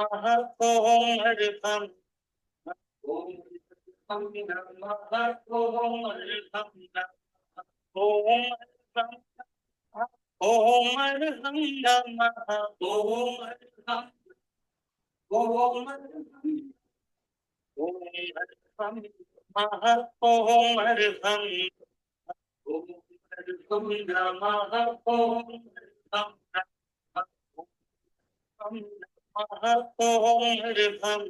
ओम अरहम ओम हम नमः ओम अरहम ओम अरहम ओम अरहम नमः ओम अरहम ओम अरहम ओम अरहम नमः ओम अरहम ओम अरहम नमः ओम अरहम नमः ओम अरहम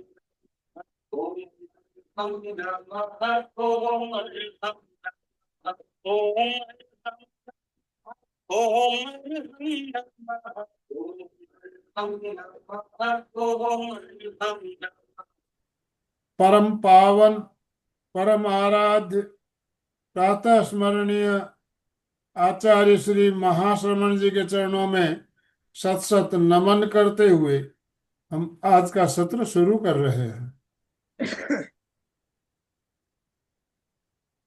ओम हम नमः ओम अरहम ओम अरहम ओम अरहम नमः ओम हम नमः ओम अरहम परम पावन परम आराध्य प्रातः स्मरणीय आचार्य श्री महाश्रमण जी के चरणों में सत सत नमन करते हुए हम आज का सत्र शुरू कर रहे हैं।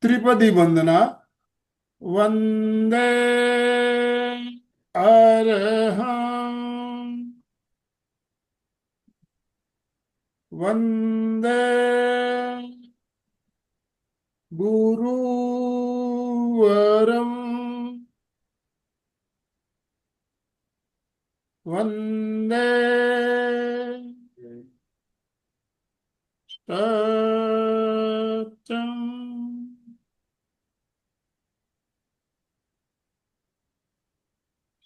त्रिपदी वंदना। वंदे अरहं वंदे गुरुवरं वंदे सत्यं।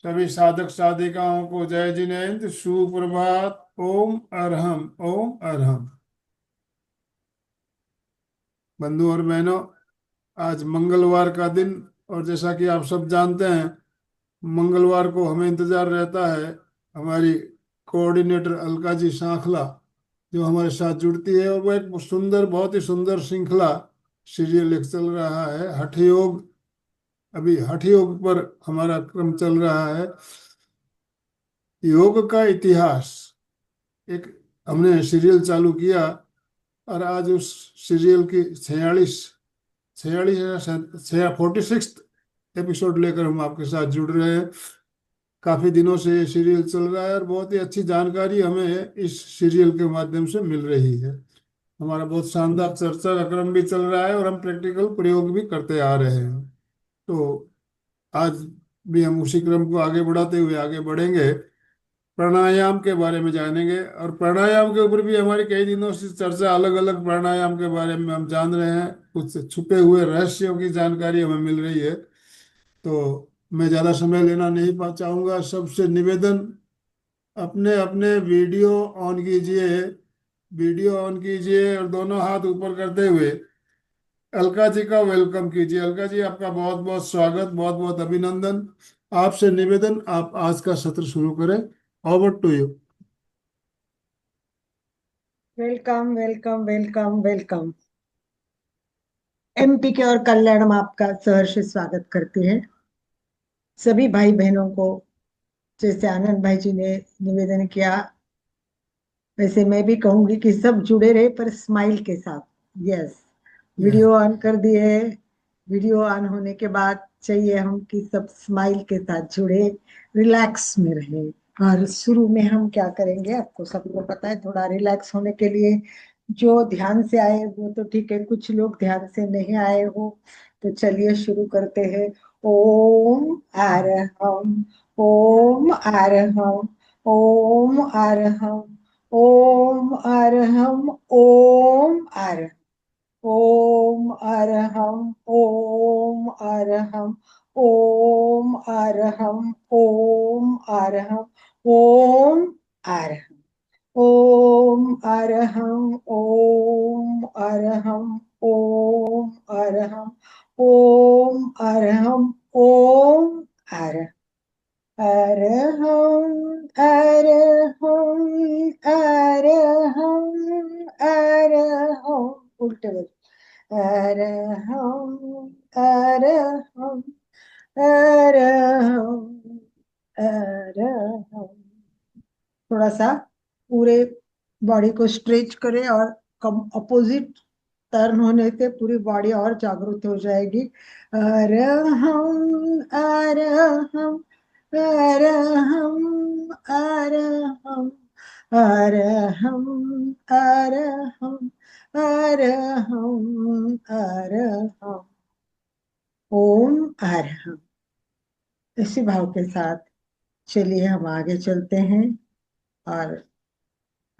सभी साधक साधिकाओं को जय जिनेन्द्र, सुप्रभात। ओम अरहम ओम अरहम। बंधु और बहनों, आज मंगलवार का दिन, और जैसा कि आप सब जानते हैं, मंगलवार को हमें इंतजार रहता है हमारी कोऑर्डिनेटर अलका जी सांखला जो हमारे साथ जुड़ती है, और वो एक सुंदर, बहुत ही सुंदर श्रृंखला सीरियल एक चल रहा है हठ योग। अभी हठ योग पर हमारा क्रम चल रहा है। योग का इतिहास एक हमने सीरियल चालू किया, और आज उस सीरियल की 46 एपिसोड लेकर हम आपके साथ जुड़ रहे हैं। काफी दिनों से ये सीरियल चल रहा है और बहुत ही अच्छी जानकारी हमें इस सीरियल के माध्यम से मिल रही है। हमारा बहुत शानदार चर्चा का क्रम भी चल रहा है और हम प्रैक्टिकल प्रयोग भी करते आ रहे हैं। तो आज भी हम उसी क्रम को आगे बढ़ाते हुए आगे बढ़ेंगे, प्राणायाम के बारे में जानेंगे। और प्राणायाम के ऊपर भी हमारी कई दिनों से चर्चा, अलग अलग प्राणायाम के बारे में हम जान रहे हैं, कुछ छुपे हुए रहस्यों की जानकारी हमें मिल रही है। तो मैं ज़्यादा समय लेना नहीं चाहूँगा। सबसे निवेदन, अपने अपने वीडियो ऑन कीजिए और दोनों हाथ ऊपर करते हुए अलका जी का वेलकम कीजिए। अलका जी, आपका बहुत बहुत स्वागत, बहुत बहुत अभिनंदन। आपसे निवेदन, आप आज का सत्र शुरू करें। Over to you. Welcome welcome welcome welcome. MP के और कल्याणम आपका सहर्ष स्वागत करते हैं। सभी भाई बहनों को, जैसे आनंद भाई जी ने निवेदन किया, वैसे मैं भी कहूंगी कि सब जुड़े रहे, पर स्माइल के साथ। यस, वीडियो ऑन कर दिए। वीडियो ऑन होने के बाद चाहिए हम कि सब स्माइल के साथ जुड़े, रिलैक्स में रहे। और शुरू में हम क्या करेंगे, आपको सबको पता है, थोड़ा रिलैक्स होने के लिए जो ध्यान से आए वो तो ठीक है, कुछ लोग ध्यान से नहीं आए हो तो चलिए शुरू करते हैं। ओम अरहम ओम अरहम ओम अरहम ओम अरहम ओम अरहम ओम अरहम ओम अरहम ओम अरहम ओम अरहम ओम अरहम ओम अरहम ओम अरहम ओम अरहम ओम अरहम ओम अरहम अरहम अरहम अरहम अरहम। उल्टे बोल। अरहम अरहम अरहम अरहम। थोड़ा सा पूरे बॉडी को स्ट्रेच करें, और कम अपोजिट टर्न होने से पूरी बॉडी और जागृत हो जाएगी। अरहम अरहम अरहम अरहम अरहम अरहम अरहम अरहम। ओम अरहम। इसी भाव के साथ चलिए हम आगे चलते हैं और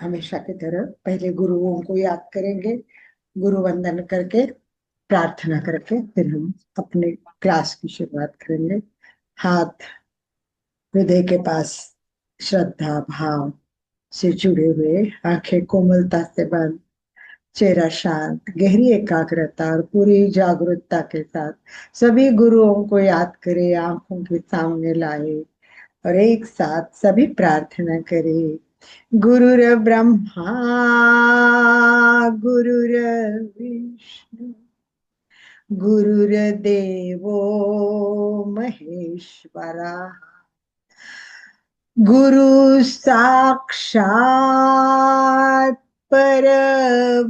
हमेशा की तरह पहले गुरुओं को याद करेंगे, गुरु वंदन करके, प्रार्थना करके फिर हम अपने क्लास की शुरुआत करेंगे। हाथ हृदय के पास श्रद्धा भाव से जुड़े हुए, आंखें कोमलता से बंद, चेहरा शांत, गहरी एकाग्रता और पूरी जागरूकता के साथ सभी गुरुओं को याद करें, आंखों के सामने लाए और एक साथ सभी प्रार्थना करें। गुरुर ब्रह्मा गुरुर विष्णु गुरुर्देवो महेश्वरा, गुरु साक्षात पर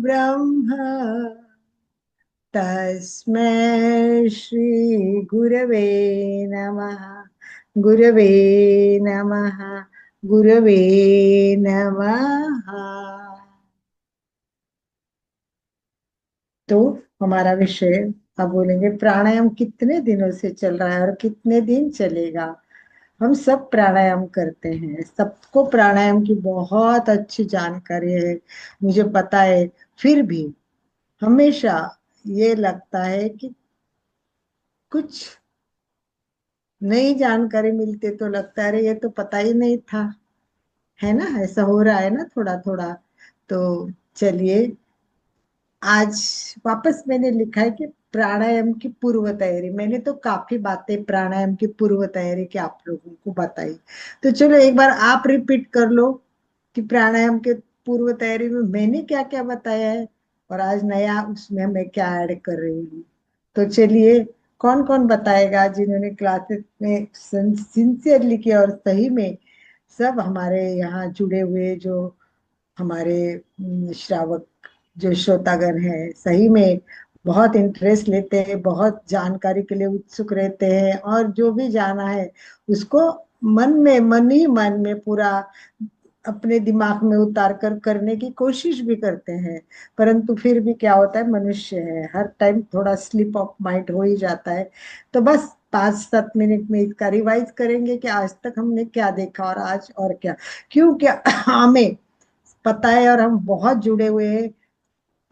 ब्रह्म तस्मै श्री गुरवे नमः, गुरवे नमः, गुरवे नमः। तो हमारा विषय अब बोलेंगे, प्राणायाम कितने दिनों से चल रहा है और कितने दिन चलेगा। हम सब प्राणायाम करते हैं, सबको प्राणायाम की बहुत अच्छी जानकारी है, मुझे पता है। फिर भी हमेशा ये लगता है कि कुछ नई जानकारी मिलती तो लगता है अरे ये तो पता ही नहीं था, है ना। ऐसा हो रहा है ना थोड़ा थोड़ा। तो चलिए, आज वापस मैंने लिखा है कि प्राणायाम की पूर्व तैयारी। मैंने तो काफी बातें प्राणायाम की पूर्व तैयारी की आप लोगों को बताई, तो चलो एक बार आप रिपीट कर लो कि प्राणायाम के पूर्व तैयारी में मैंने क्या क्या बताया है और आज नया उसमें मैं क्या ऐड कर रही हूँ। तो चलिए, कौन कौन बताएगा जिन्होंने क्लासेस में सिंसियरली किया और सही में सब हमारे यहाँ जुड़े हुए, जो हमारे श्रावक, जो श्रोतागण है, सही में बहुत इंटरेस्ट लेते हैं, बहुत जानकारी के लिए उत्सुक रहते हैं और जो भी जाना है उसको मन में, मन ही मन में पूरा अपने दिमाग में उतार कर करने की कोशिश भी करते हैं। परंतु फिर भी क्या होता है, मनुष्य है, हर टाइम थोड़ा स्लिप ऑफ माइंड हो ही जाता है। तो बस 5-7 मिनट में इसका रिवाइज करेंगे कि आज तक हमने क्या देखा और आज और क्या। क्यों, क्या हमें पता है और हम बहुत जुड़े हुए हैं,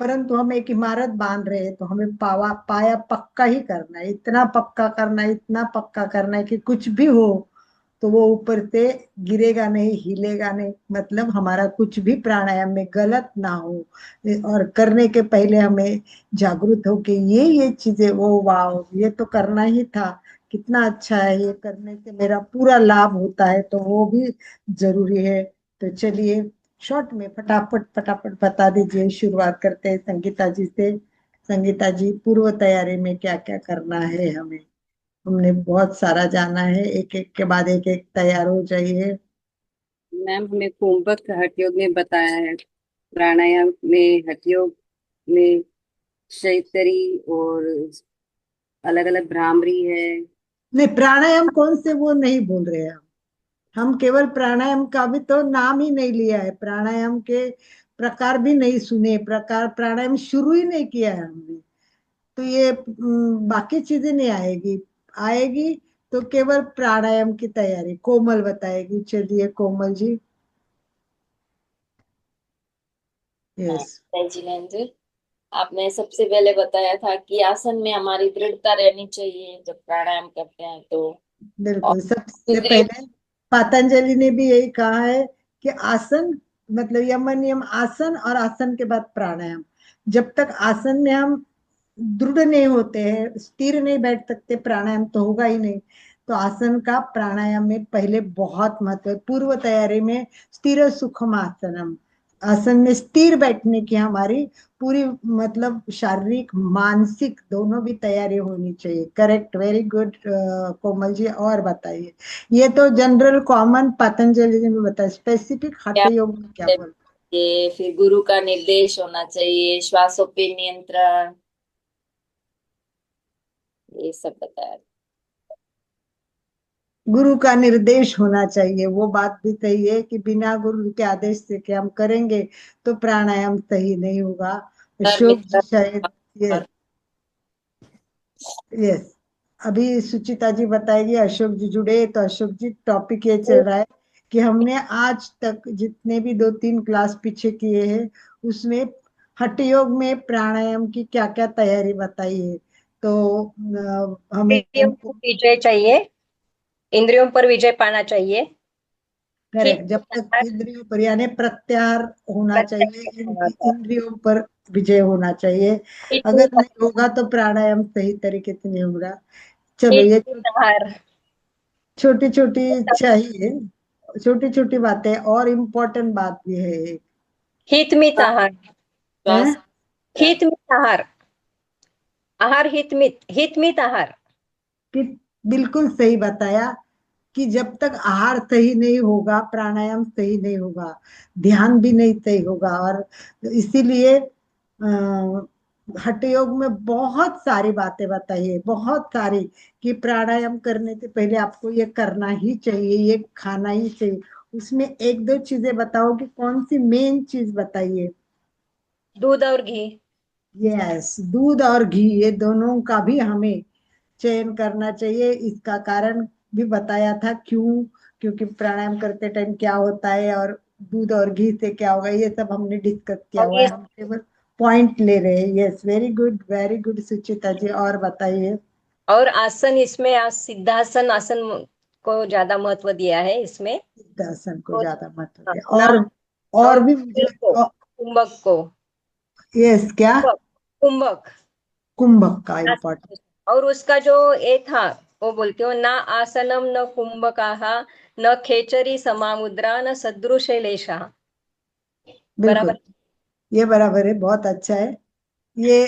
परंतु हम एक इमारत बांध रहे हैं तो हमें पाया पक्का ही करना है, इतना पक्का करना है, इतना पक्का करना है कि कुछ भी हो तो वो ऊपर से गिरेगा नहीं, हिलेगा नहीं, मतलब हमारा कुछ भी प्राणायाम में गलत ना हो। और करने के पहले हमें जागरूक हो कि ये चीजें, वो वाह ये तो करना ही था, कितना अच्छा है, ये करने से मेरा पूरा लाभ होता है, तो वो भी जरूरी है। तो चलिए, शॉर्ट में फटाफट फटाफट बता दीजिए, शुरुआत करते हैं संगीता जी से। संगीता जी, पूर्व तैयारी में क्या क्या करना है हमें। हमने बहुत सारा जाना है, एक एक के बाद एक एक तैयार हो जाइए। मैम, हमें कुंभक हठ योग में बताया है, प्राणायाम में हठ योग में शैतरी और अलग अलग भ्रामरी है। नहीं, प्राणायाम कौन से वो नहीं बोल रहे हैं हम केवल प्राणायाम का भी तो नाम ही नहीं लिया है, प्राणायाम के प्रकार भी नहीं सुने, प्रकार प्राणायाम शुरू ही नहीं किया है हमने। तो ये बाकी चीजें नहीं आएगी, आएगी तो केवल प्राणायाम की तैयारी कोमल बताएगी। चलिए कोमल जी। हाँ, यस। जय जिनेंद्र। आपने सबसे पहले बताया था कि आसन में हमारी दृढ़ता रहनी चाहिए जब प्राणायाम करते हैं तो। और बिल्कुल, सबसे दूसरी, पहले पतंजलि ने भी यही कहा है कि आसन, मतलब यम नियम आसन और आसन के बाद प्राणायाम। जब तक आसन में हम दृढ़ नहीं होते हैं, स्थिर नहीं बैठ सकते, प्राणायाम तो होगा ही नहीं। तो आसन का प्राणायाम में पहले बहुत महत्व है, पूर्व तैयारी में स्थिर सुखम आसनम, आसन में स्थिर बैठने की हमारी पूरी, मतलब शारीरिक मानसिक दोनों भी तैयारी होनी चाहिए। Correct, very good Komal ji. और बताइए, ये तो जनरल कॉमन पतंजलि ने भी बताया, स्पेसिफिक हठ क्या योग में क्या बोल। ये फिर गुरु का निर्देश होना चाहिए, श्वासों पे नियंत्रण, ये सब बताया। गुरु का निर्देश होना चाहिए। वो बात भी सही है कि बिना गुरु के आदेश से कि हम करेंगे तो प्राणायाम सही नहीं होगा। अशोक जी मित्र। शायद, यस यस, अभी सुचिता जी बताएगी। अशोक जी जुड़े, तो अशोक जी टॉपिक ये चल रहा है कि हमने आज तक जितने भी 2-3 क्लास पीछे किए हैं उसमें हठ योग में प्राणायाम की क्या क्या तैयारी बताई है। तो हमें इंद्रियों पर विजय चाहिए, इंद्रियों पर विजय पाना चाहिए। करेक्ट, हित जब तक इंद्रियों पर यानी प्रत्याहार होना चाहिए, इंद्रियों पर विजय होना चाहिए। अगर नहीं होगा तो प्राणायाम सही तरीके से नहीं होगा। चलो, ये आहार, छोटी छोटी चाहिए, छोटी छोटी बातें, और इम्पोर्टेंट बात भी है एक, हितमित आहार, है श्वास। हितमित आहार, आहार हितमित, हितमित आहार। कि बिल्कुल सही बताया कि जब तक आहार सही नहीं होगा प्राणायाम सही नहीं होगा, ध्यान भी नहीं सही होगा। और इसीलिए हठ योग में बहुत सारी बातें बताई है, बहुत सारी, कि प्राणायाम करने से पहले आपको ये करना ही चाहिए, ये खाना ही चाहिए। उसमें एक दो चीजें बताओ कि कौन सी मेन चीज बताइए। दूध और घी। यस, दूध और घी, ये दोनों का भी हमें चयन करना चाहिए। इसका कारण भी बताया था क्यों, क्योंकि प्राणायाम करते टाइम क्या होता है और दूध और घी से क्या होगा, ये सब हमने डिस्कस किया और हुआ है। हम केवल पॉइंट ले रहे हैं। यस, वेरी गुड सुचिता जी, और बताइए। और आसन, इसमें आज सिद्धासन आसन को ज्यादा महत्व दिया है इसमें। सिद्धासन को तो ज्यादा महत्व हाँ, दिया। ना, और और भी मुझे, कुंभक को, यस, क्या, कुंभक, कुंभक। कुंभक का इम्पोर्टेंट। और उसका जो ये था, वो बोलते हो ना आसनम न कुंभकाहा, न खेचरी समामुद्रा, न सदृश लेशा। बिल्कुल, बराबर। ये बराबर है, बहुत अच्छा है ये,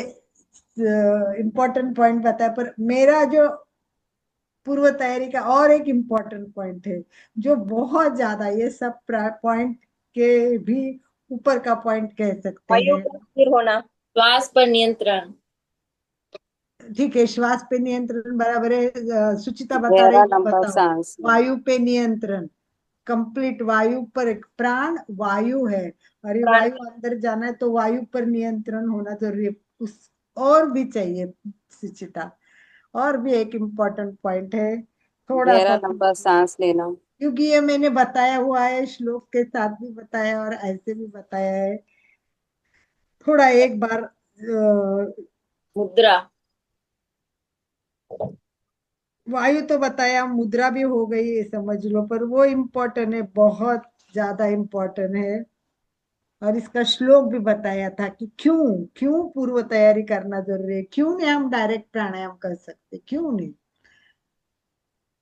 इम्पोर्टेंट पॉइंट बताया। पर मेरा जो पूर्व तैयारी का और एक इम्पोर्टेंट पॉइंट है, जो बहुत ज्यादा, ये सब पॉइंट के भी ऊपर का पॉइंट कह सकते वायु हैं। का स्थिर होना। श्वास पर नियंत्रण। ठीक है, श्वास पे नियंत्रण बराबर है। सुचिता बता रही, गहरा वो लंबा बताओ। सांस लेना। वायु पे नियंत्रण, कंप्लीट वायु पर, एक प्राण वायु है और ये प्राण, वायु अंदर जाना है, तो वायु पर नियंत्रण होना जरूरी है। उस और भी चाहिए सुचिता, और भी एक इम्पोर्टेंट पॉइंट है, थोड़ा गहरा सा, लंबा सांस लेना। क्योंकि ये मैंने बताया हुआ है, श्लोक के साथ भी बताया और ऐसे भी बताया है। थोड़ा एक बार मुद्रा। वायु तो बताया, मुद्रा भी हो गई, ये समझ लो, पर वो इम्पोर्टेंट है, बहुत ज्यादा इम्पोर्टेंट है। और इसका श्लोक भी बताया था कि क्यों क्यों पूर्व तैयारी करना जरूरी है, क्यों नहीं हम डायरेक्ट प्राणायाम कर सकते, क्यों नहीं।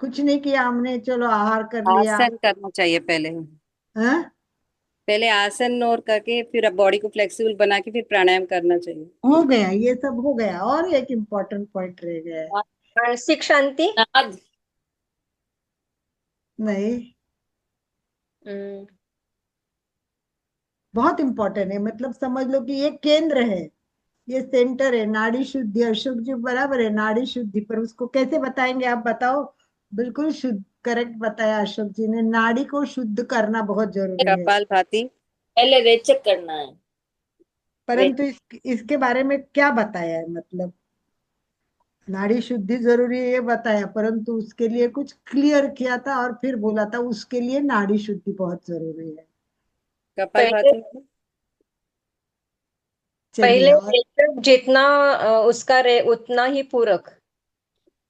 कुछ नहीं किया हमने, चलो आहार कर लिया। आसन करना चाहिए पहले। हाँ, पहले आसन और करके फिर बॉडी को फ्लेक्सिबल बना के फिर प्राणायाम करना चाहिए। हो गया, ये सब हो गया, और एक इम्पोर्टेंट पॉइंट रह गया है। मानसिक शांति। नाद। नहीं, हम्म, बहुत इंपॉर्टेंट है, मतलब समझ लो कि ये केंद्र है, ये सेंटर है। नाड़ी शुद्धि, अशोक जी बराबर है, नाड़ी शुद्धि, पर उसको कैसे बताएंगे आप बताओ। बिल्कुल शुद्ध, करेक्ट बताया अशोक जी ने, नाड़ी को शुद्ध करना बहुत जरूरी है। कपालभाति। पहले रेचक करना है। परंतु इसके बारे में क्या बताया है, मतलब नाड़ी शुद्धि जरूरी है ये बताया, परंतु उसके लिए कुछ क्लियर किया था और फिर बोला था उसके लिए नाड़ी शुद्धि बहुत जरूरी है। पहले कपालभाति। चलिए, पहले और रेचक जितना उसका रे उतना ही पूरक।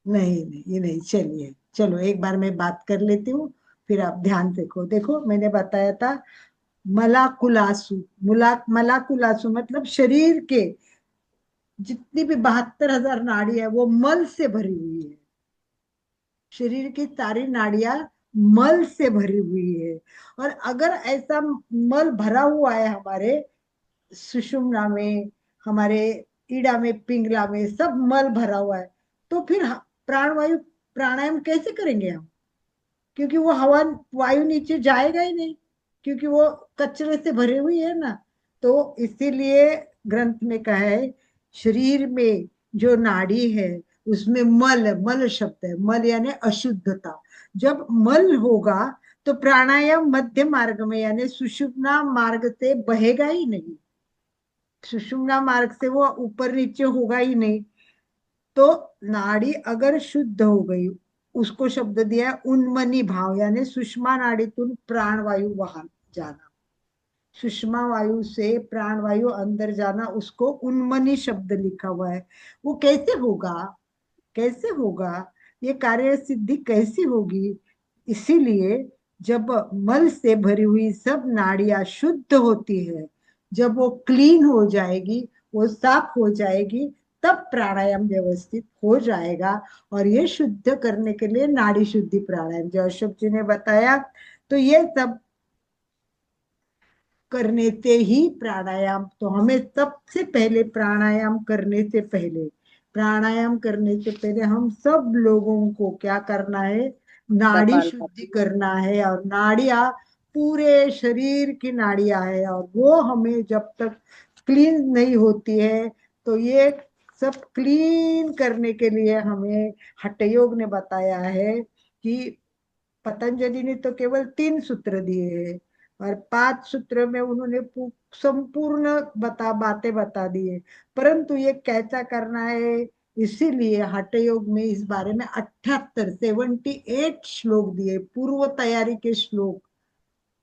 नहीं नहीं, ये नहीं, चलिए चलो एक बार मैं बात कर लेती हूँ, फिर आप ध्यान से देखो। देखो, मैंने बताया था मलाकुलासु, मलाकुलासु मतलब शरीर के जितनी भी 72,000 नाड़ी है वो मल से भरी हुई है। शरीर की सारी नाड़ियां मल से भरी हुई है। और अगर ऐसा मल भरा हुआ है हमारे सुषुम्ना में, हमारे ईड़ा में, पिंगला में, सब मल भरा हुआ है, तो फिर प्राणवायु प्राणायाम कैसे करेंगे हम, क्योंकि वो हवा वायु नीचे जाएगा ही नहीं, क्योंकि वो कचरे से भरी हुई है ना। तो इसीलिए ग्रंथ में कहा है, शरीर में जो नाड़ी है उसमें मल, मल शब्द है, मल यानी अशुद्धता, जब मल होगा तो प्राणायाम मध्य मार्ग में यानी सुषुम्ना मार्ग से बहेगा ही नहीं, सुषुम्ना मार्ग से वो ऊपर नीचे होगा ही नहीं। तो नाड़ी अगर शुद्ध हो गई, उसको शब्द दिया है उन्मनी भाव, यानी सुषमा नाड़ीतून प्राणवायू वहां जाना, सुषमा वायु से प्राणवायु अंदर जाना, उसको उन्मनी शब्द लिखा हुआ है। वो कैसे होगा, कैसे होगा, ये कार्य सिद्धि कैसी होगी? इसीलिए जब मल से भरी हुई सब नाड़ियां शुद्ध होती है, जब वो क्लीन हो जाएगी, वो साफ हो जाएगी, तब प्राणायाम व्यवस्थित हो जाएगा। और ये शुद्ध करने के लिए नाड़ी शुद्धि प्राणायाम जो अशोक जी ने बताया, तो ये सब करने से ही प्राणायाम, तो हमें सबसे पहले प्राणायाम करने से पहले, प्राणायाम करने से पहले हम सब लोगों को क्या करना है, नाड़ी शुद्धि कपालभाति। करना है। और नाड़ियां पूरे शरीर की नाड़ियां है, और वो हमें जब तक क्लीन नहीं होती है, तो ये सब क्लीन करने के लिए हमें हठ योग ने बताया है कि पतंजलि ने तो केवल 3 सूत्र दिए हैं, और 5 सूत्र में उन्होंने संपूर्ण बातें बता दी है, परंतु ये कैसा करना है, इसीलिए हठ योग में इस बारे में 78 श्लोक दिए, पूर्व तैयारी के श्लोक।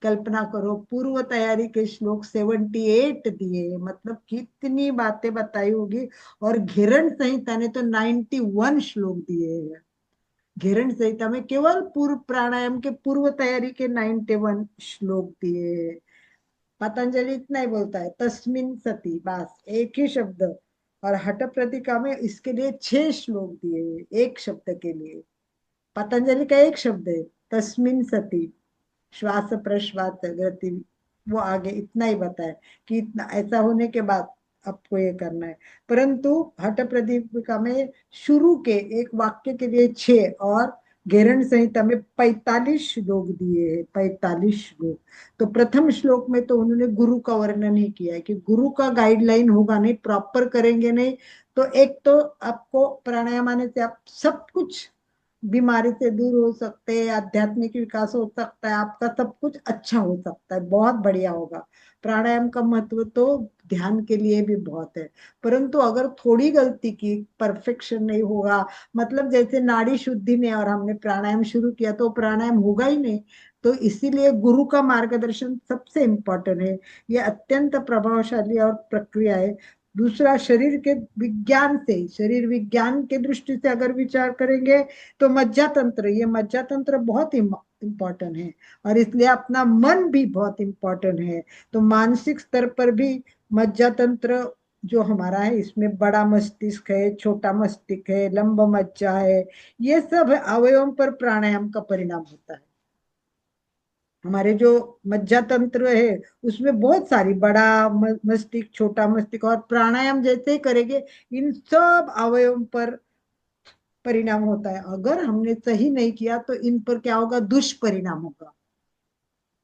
कल्पना करो, पूर्व तैयारी के श्लोक 78 दिए, मतलब कितनी बातें बताई होगी। और घेरण संहिता ने तो 91 श्लोक दिए हैं। घेरण संहिता में केवल पूर्व प्राणायाम के पूर्व तैयारी के 91 श्लोक दिए। पतंजलि इतना ही बोलता है, तस्मिन सती, बस एक ही शब्द। और हठ प्रतीका में इसके लिए 6 श्लोक दिए एक शब्द के लिए। पतंजलि का एक शब्द है तस्मिन सती, श्वास प्रश्वास गति, वो आगे इतना ही बताए कि इतना ऐसा होने के बाद आपको ये करना है। परंतु हठ प्रदीपिका में शुरू के एक वाक्य के लिए 6 और घेरण संहिता में 45 श्लोक दिए हैं, 45 श्लोक। तो प्रथम श्लोक में तो उन्होंने गुरु का वर्णन ही किया है कि गुरु का गाइडलाइन होगा नहीं, प्रॉपर करेंगे नहीं, तो एक तो आपको प्राणायाम आने से आप सब कुछ बीमारी से दूर हो सकते हैं, आध्यात्मिक विकास हो सकता है, आपका सब कुछ अच्छा हो सकता है, बहुत बढ़िया होगा। प्राणायाम का महत्व तो ध्यान के लिए भी बहुत है, परंतु अगर थोड़ी गलती की, परफेक्शन नहीं होगा, मतलब जैसे नाड़ी शुद्धि में और हमने प्राणायाम शुरू किया तो प्राणायाम होगा ही नहीं। तो इसीलिए गुरु का मार्गदर्शन सबसे इम्पोर्टेंट है, ये अत्यंत प्रभावशाली और प्रक्रिया है। दूसरा, शरीर के विज्ञान से, शरीर विज्ञान के दृष्टि से अगर विचार करेंगे तो मज्जा तंत्र, ये मज्जा तंत्र बहुत इम्पोर्टेंट है, और इसलिए अपना मन भी बहुत इम्पोर्टेंट है। तो मानसिक स्तर पर भी मज्जा तंत्र जो हमारा है, इसमें बड़ा मस्तिष्क है, छोटा मस्तिष्क है, लंब मज्जा है, ये सब अवयवों पर प्राणायाम का परिणाम होता है। हमारे जो मज्जा तंत्र है उसमें बहुत सारी, बड़ा मस्तिष्क, छोटा मस्तिष्क, और प्राणायाम जैसे ही करेंगे इन सब अवयवों पर परिणाम होता है। अगर हमने सही नहीं किया तो इन पर क्या होगा, दुष्परिणाम होगा।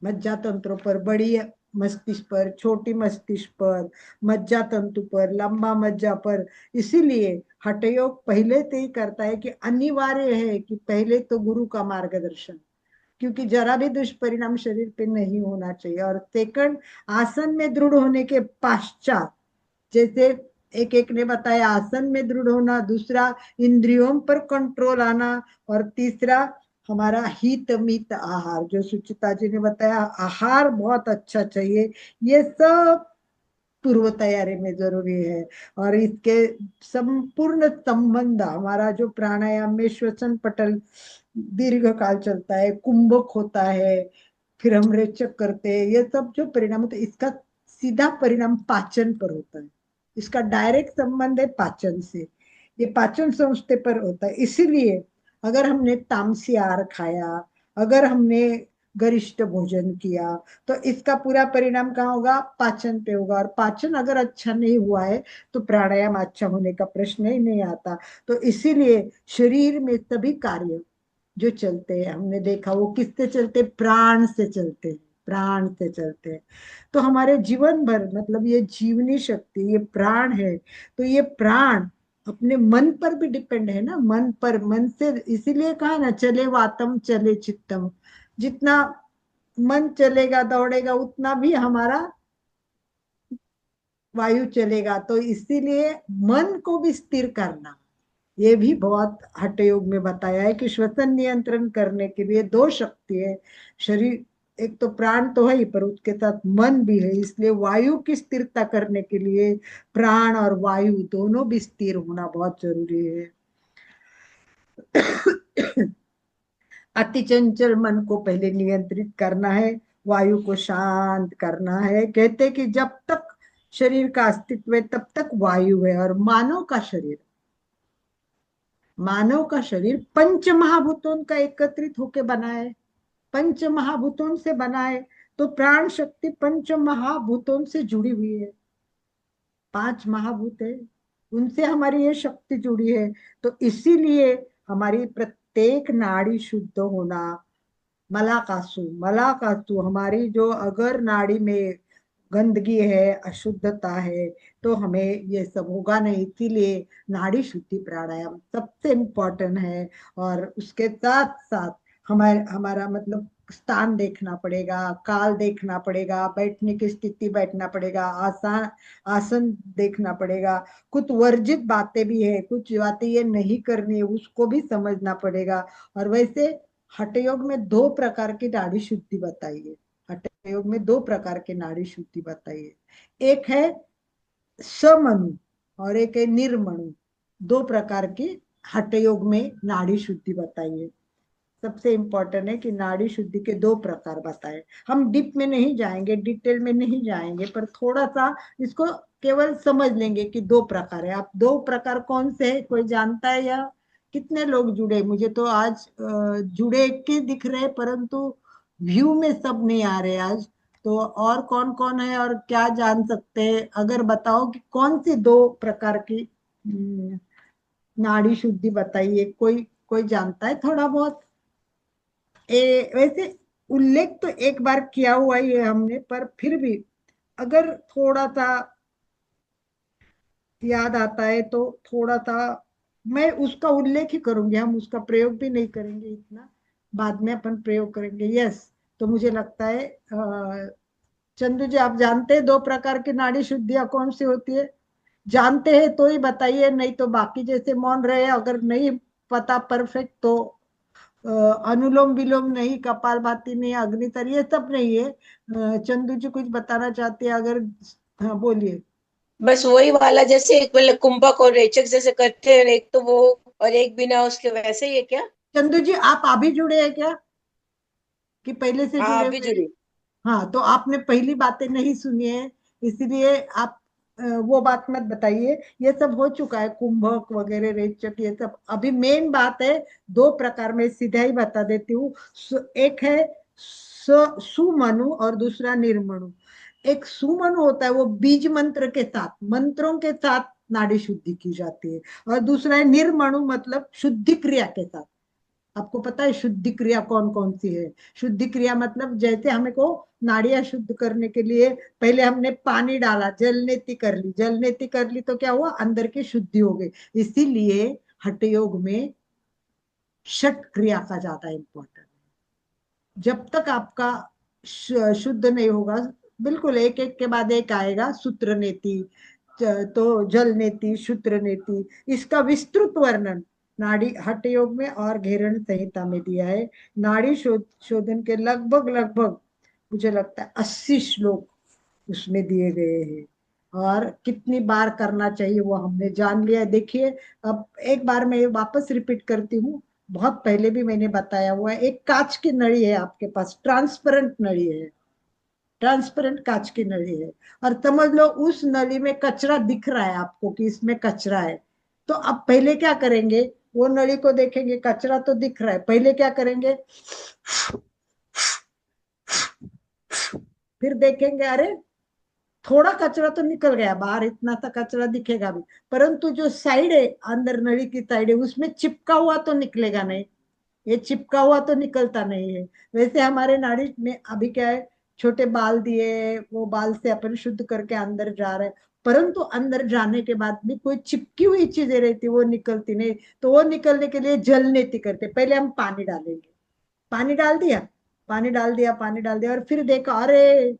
मज्जा तंत्रों पर, बड़ी मस्तिष्क पर, छोटी मस्तिष्क पर, मज्जा तंतु पर, लंबा मज्जा पर। इसीलिए हठ योग पहले से ही करता है कि अनिवार्य है कि पहले तो गुरु का मार्गदर्शन, क्योंकि जरा भी दुष्परिणाम शरीर पे नहीं होना चाहिए। और सेकंड, आसन में दृढ़ होने के पश्चात, जैसे एक एक ने बताया, आसन में दृढ़ होना, दूसरा इंद्रियों पर कंट्रोल आना, और तीसरा हमारा हित मित आहार, जो सुचिता जी ने बताया, आहार बहुत अच्छा चाहिए। ये सब पूर्व तैयारी में जरूरी है। और इसके संपूर्ण संबंध, हमारा जो प्राणायाम में श्वसन पटल दीर्घ काल चलता है, कुंभक होता है, फिर हम रेचक करते हैं, ये सब जो परिणाम होता है, इसका सीधा परिणाम पाचन पर होता है। इसका डायरेक्ट संबंध है पाचन से, ये पाचन संस्थे पर होता है। इसीलिए अगर हमने तामसी आहार खाया, अगर हमने गरिष्ठ भोजन किया, तो इसका पूरा परिणाम कहाँ होगा, पाचन पे होगा। और पाचन अगर अच्छा नहीं हुआ है तो प्राणायाम अच्छा होने का प्रश्न ही नहीं आता। तो इसीलिए शरीर में सभी कार्य जो चलते हैं, हमने देखा वो किससे चलते, प्राण से चलते हैं, प्राण से चलते हैं। तो हमारे जीवन भर, मतलब ये जीवनी शक्ति, ये प्राण है, तो ये प्राण अपने मन पर भी डिपेंड है ना, मन पर, मन से, इसीलिए कहा ना चले वातम चले चित्तम। जितना मन चलेगा दौड़ेगा उतना भी हमारा वायु चलेगा। तो इसीलिए मन को भी स्थिर करना, ये भी बहुत हठ योग में बताया है कि श्वसन नियंत्रण करने के लिए दो शक्ति है शरीर, एक तो प्राण तो है ही पर उसके साथ मन भी है। इसलिए वायु की स्थिरता करने के लिए प्राण और वायु दोनों भी स्थिर होना बहुत जरूरी है। अति चंचल मन को पहले नियंत्रित करना है, वायु को शांत करना है। कहते कि जब तक शरीर का अस्तित्व है तब तक वायु है। और मानव का शरीर पंच महाभूतों का एकत्रित होकर बना है, पंच महाभूतों से बना है। तो प्राण शक्ति पंच महाभूतों से जुड़ी हुई है, पांच महाभूत है, उनसे हमारी ये शक्ति जुड़ी है। तो इसीलिए हमारी प्रत्येक नाड़ी शुद्ध होना, मलाकासु, मलाकासु हमारी जो अगर नाड़ी में गंदगी है, अशुद्धता है, तो हमें ये सब होगा नहीं। इसीलिए नाड़ी शुद्धि प्राणायाम सबसे इम्पोर्टेंट है। और उसके साथ साथ हमारा मतलब स्थान देखना पड़ेगा, काल देखना पड़ेगा, बैठने की स्थिति बैठना पड़ेगा, आसान आसन देखना पड़ेगा। कुछ वर्जित बातें भी है, कुछ बातें ये नहीं करनी है, उसको भी समझना पड़ेगा। और वैसे हठ योग में दो प्रकार की नाड़ी शुद्धि बताइए, हठ योग में दो प्रकार के नाड़ी शुद्धि बताइए। एक है समनु और एक है निर्मणु, दो प्रकार की हठ योग में नाड़ी शुद्धि बताइए। सबसे इंपॉर्टेंट है कि नाड़ी शुद्धि के दो प्रकार बताए। हम डीप में नहीं जाएंगे, डिटेल में नहीं जाएंगे, पर थोड़ा सा इसको केवल समझ लेंगे कि दो प्रकार है। आप दो प्रकार कौन से है कोई जानता है? या कितने लोग जुड़े? मुझे तो आज जुड़े के दिख रहे, परंतु व्यू में सब नहीं आ रहे आज। तो और कौन कौन है और क्या जान सकते हैं? अगर बताओ कि कौन सी दो प्रकार की नाड़ी शुद्धि बताइए। कोई कोई जानता है थोड़ा बहुत? वैसे उल्लेख तो एक बार किया हुआ ही है हमने, पर फिर भी अगर थोड़ा सा याद आता है तो थोड़ा सा मैं उसका उल्लेख ही करूंगी। हम उसका प्रयोग भी नहीं करेंगे इतना, बाद में अपन प्रयोग करेंगे। यस, तो मुझे लगता है चंदू जी आप जानते हैं दो प्रकार की नाड़ी शुद्धियां कौन सी होती है? जानते हैं तो ही बताइए, नहीं तो बाकी जैसे मौन रहे। अगर नहीं पता परफेक्ट तो अनुलोम विलोम नहीं, कपालभाति नहीं, अग्नितर ये सब नहीं है। चंदू जी कुछ बताना चाहते हैं अगर? हाँ बोलिए। बस वही वाला, जैसे एक मतलब कुंभक और रेचक जैसे करते हैं, एक तो वो और एक बिना उसके, वैसे ही है क्या? चंदू जी आप अभी जुड़े हैं क्या कि पहले से हाँ जुड़े अभी हुए हैं? जुड़ी। हाँ, तो आपने पहली बातें नहीं सुनी है, इसलिए आप वो बात मत बताइए। ये सब हो चुका है, कुंभक वगैरह रेचक ये सब। अभी मेन बात है दो प्रकार में, सीधा ही बता देती हूँ। एक है सुमनु और दूसरा निर्मणु। एक सुमनु होता है वो बीज मंत्र के साथ, मंत्रों के साथ नाड़ी शुद्धि की जाती है। और दूसरा है निर्मणु, मतलब शुद्धि क्रिया के साथ। आपको पता है शुद्धि क्रिया कौन कौन सी है? शुद्धि क्रिया मतलब जैसे हमें को नाड़ियां शुद्ध करने के लिए पहले हमने पानी डाला, जल नेति कर ली, जल नेति कर ली तो क्या हुआ? अंदर की शुद्धि हो गई। इसीलिए हठ योग में षट क्रिया का ज्यादा इंपॉर्टेंट है। जब तक आपका शुद्ध नहीं होगा, बिल्कुल एक एक के बाद एक आएगा, सूत्र नेति, तो जल नेति, सूत्र नेति, इसका विस्तृत वर्णन नाड़ी हठ योग में और घेरण संहिता में दिया है। नाड़ी शोधन के लगभग लगभग मुझे लगता है 80 श्लोक उसमें दिए गए हैं। और कितनी बार करना चाहिए वो हमने जान लिया। देखिए, अब एक बार मैं वापस रिपीट करती हूँ, बहुत पहले भी मैंने बताया हुआ है। एक कांच की नली है आपके पास, ट्रांसपेरेंट नली है, ट्रांसपेरेंट कांच की नली है, और समझ लो उस नली में कचरा दिख रहा है आपको कि इसमें कचरा है। तो अब पहले क्या करेंगे? वो नली को देखेंगे, कचरा तो दिख रहा है, पहले क्या करेंगे? फिर देखेंगे अरे थोड़ा कचरा तो निकल गया बाहर, इतना सा कचरा दिखेगा भी, परंतु जो साइड है, अंदर नली की साइड है, उसमें चिपका हुआ तो निकलेगा नहीं, ये चिपका हुआ तो निकलता नहीं है। वैसे हमारे नाड़ी में अभी क्या है? छोटे बाल दिए, वो बाल से अपन शुद्ध करके अंदर जा रहे हैं, परंतु अंदर जाने के बाद भी कोई चिपकी हुई चीजें रहती, वो निकलती नहीं। तो वो निकलने के लिए जल नेति करते, पहले हम पानी डालेंगे, पानी डाल दिया, पानी डाल दिया, पानी डाल दिया, और फिर देखा अरे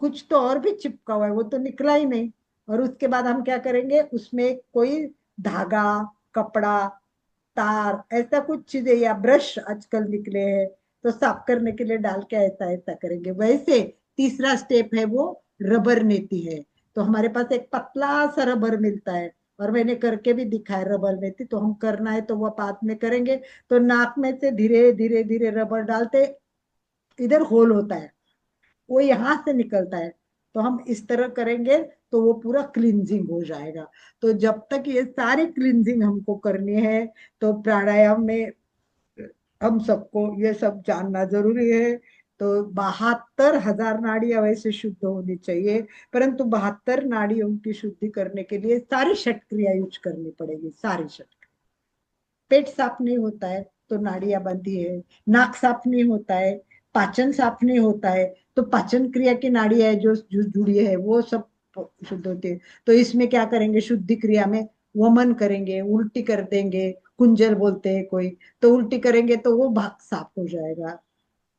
कुछ तो और भी चिपका हुआ है, वो तो निकला ही नहीं। और उसके बाद हम क्या करेंगे, उसमें कोई धागा, कपड़ा, तार, ऐसा कुछ चीजें, या ब्रश आजकल निकले हैं, तो साफ करने के लिए डाल के ऐसा ऐसा करेंगे। वैसे तीसरा स्टेप है वो रबर नीति है। तो हमारे पास एक पतला सा रबर मिलता है, और मैंने करके भी दिखाया रबर नीति, तो हम करना है तो वो बाद में करेंगे। तो नाक में से धीरे धीरे धीरे रबर डालते, इधर होल होता है, वो यहाँ से निकलता है, तो हम इस तरह करेंगे तो वो पूरा क्लींजिंग हो जाएगा। तो जब तक ये सारी क्लींजिंग हमको करनी है, तो प्राणायाम में हम सबको ये सब जानना जरूरी है। तो 72,000 नाड़ियां वैसे शुद्ध होनी चाहिए, परंतु 72 नाड़ियों की शुद्धि करने के लिए सारी षट क्रिया यूज करनी पड़ेगी, सारी षट। पेट साफ नहीं होता है तो नाड़ियां बंधी है, नाक साफ नहीं होता है, पाचन साफ नहीं होता है, तो पाचन क्रिया की नाड़ियां है जो जुड़ी है, वो सब शुद्ध होती है। तो इसमें क्या करेंगे, शुद्धि क्रिया में वमन करेंगे, उल्टी कर देंगे, कुंजल बोलते हैं कोई, तो उल्टी करेंगे तो वो भाग साफ हो जाएगा,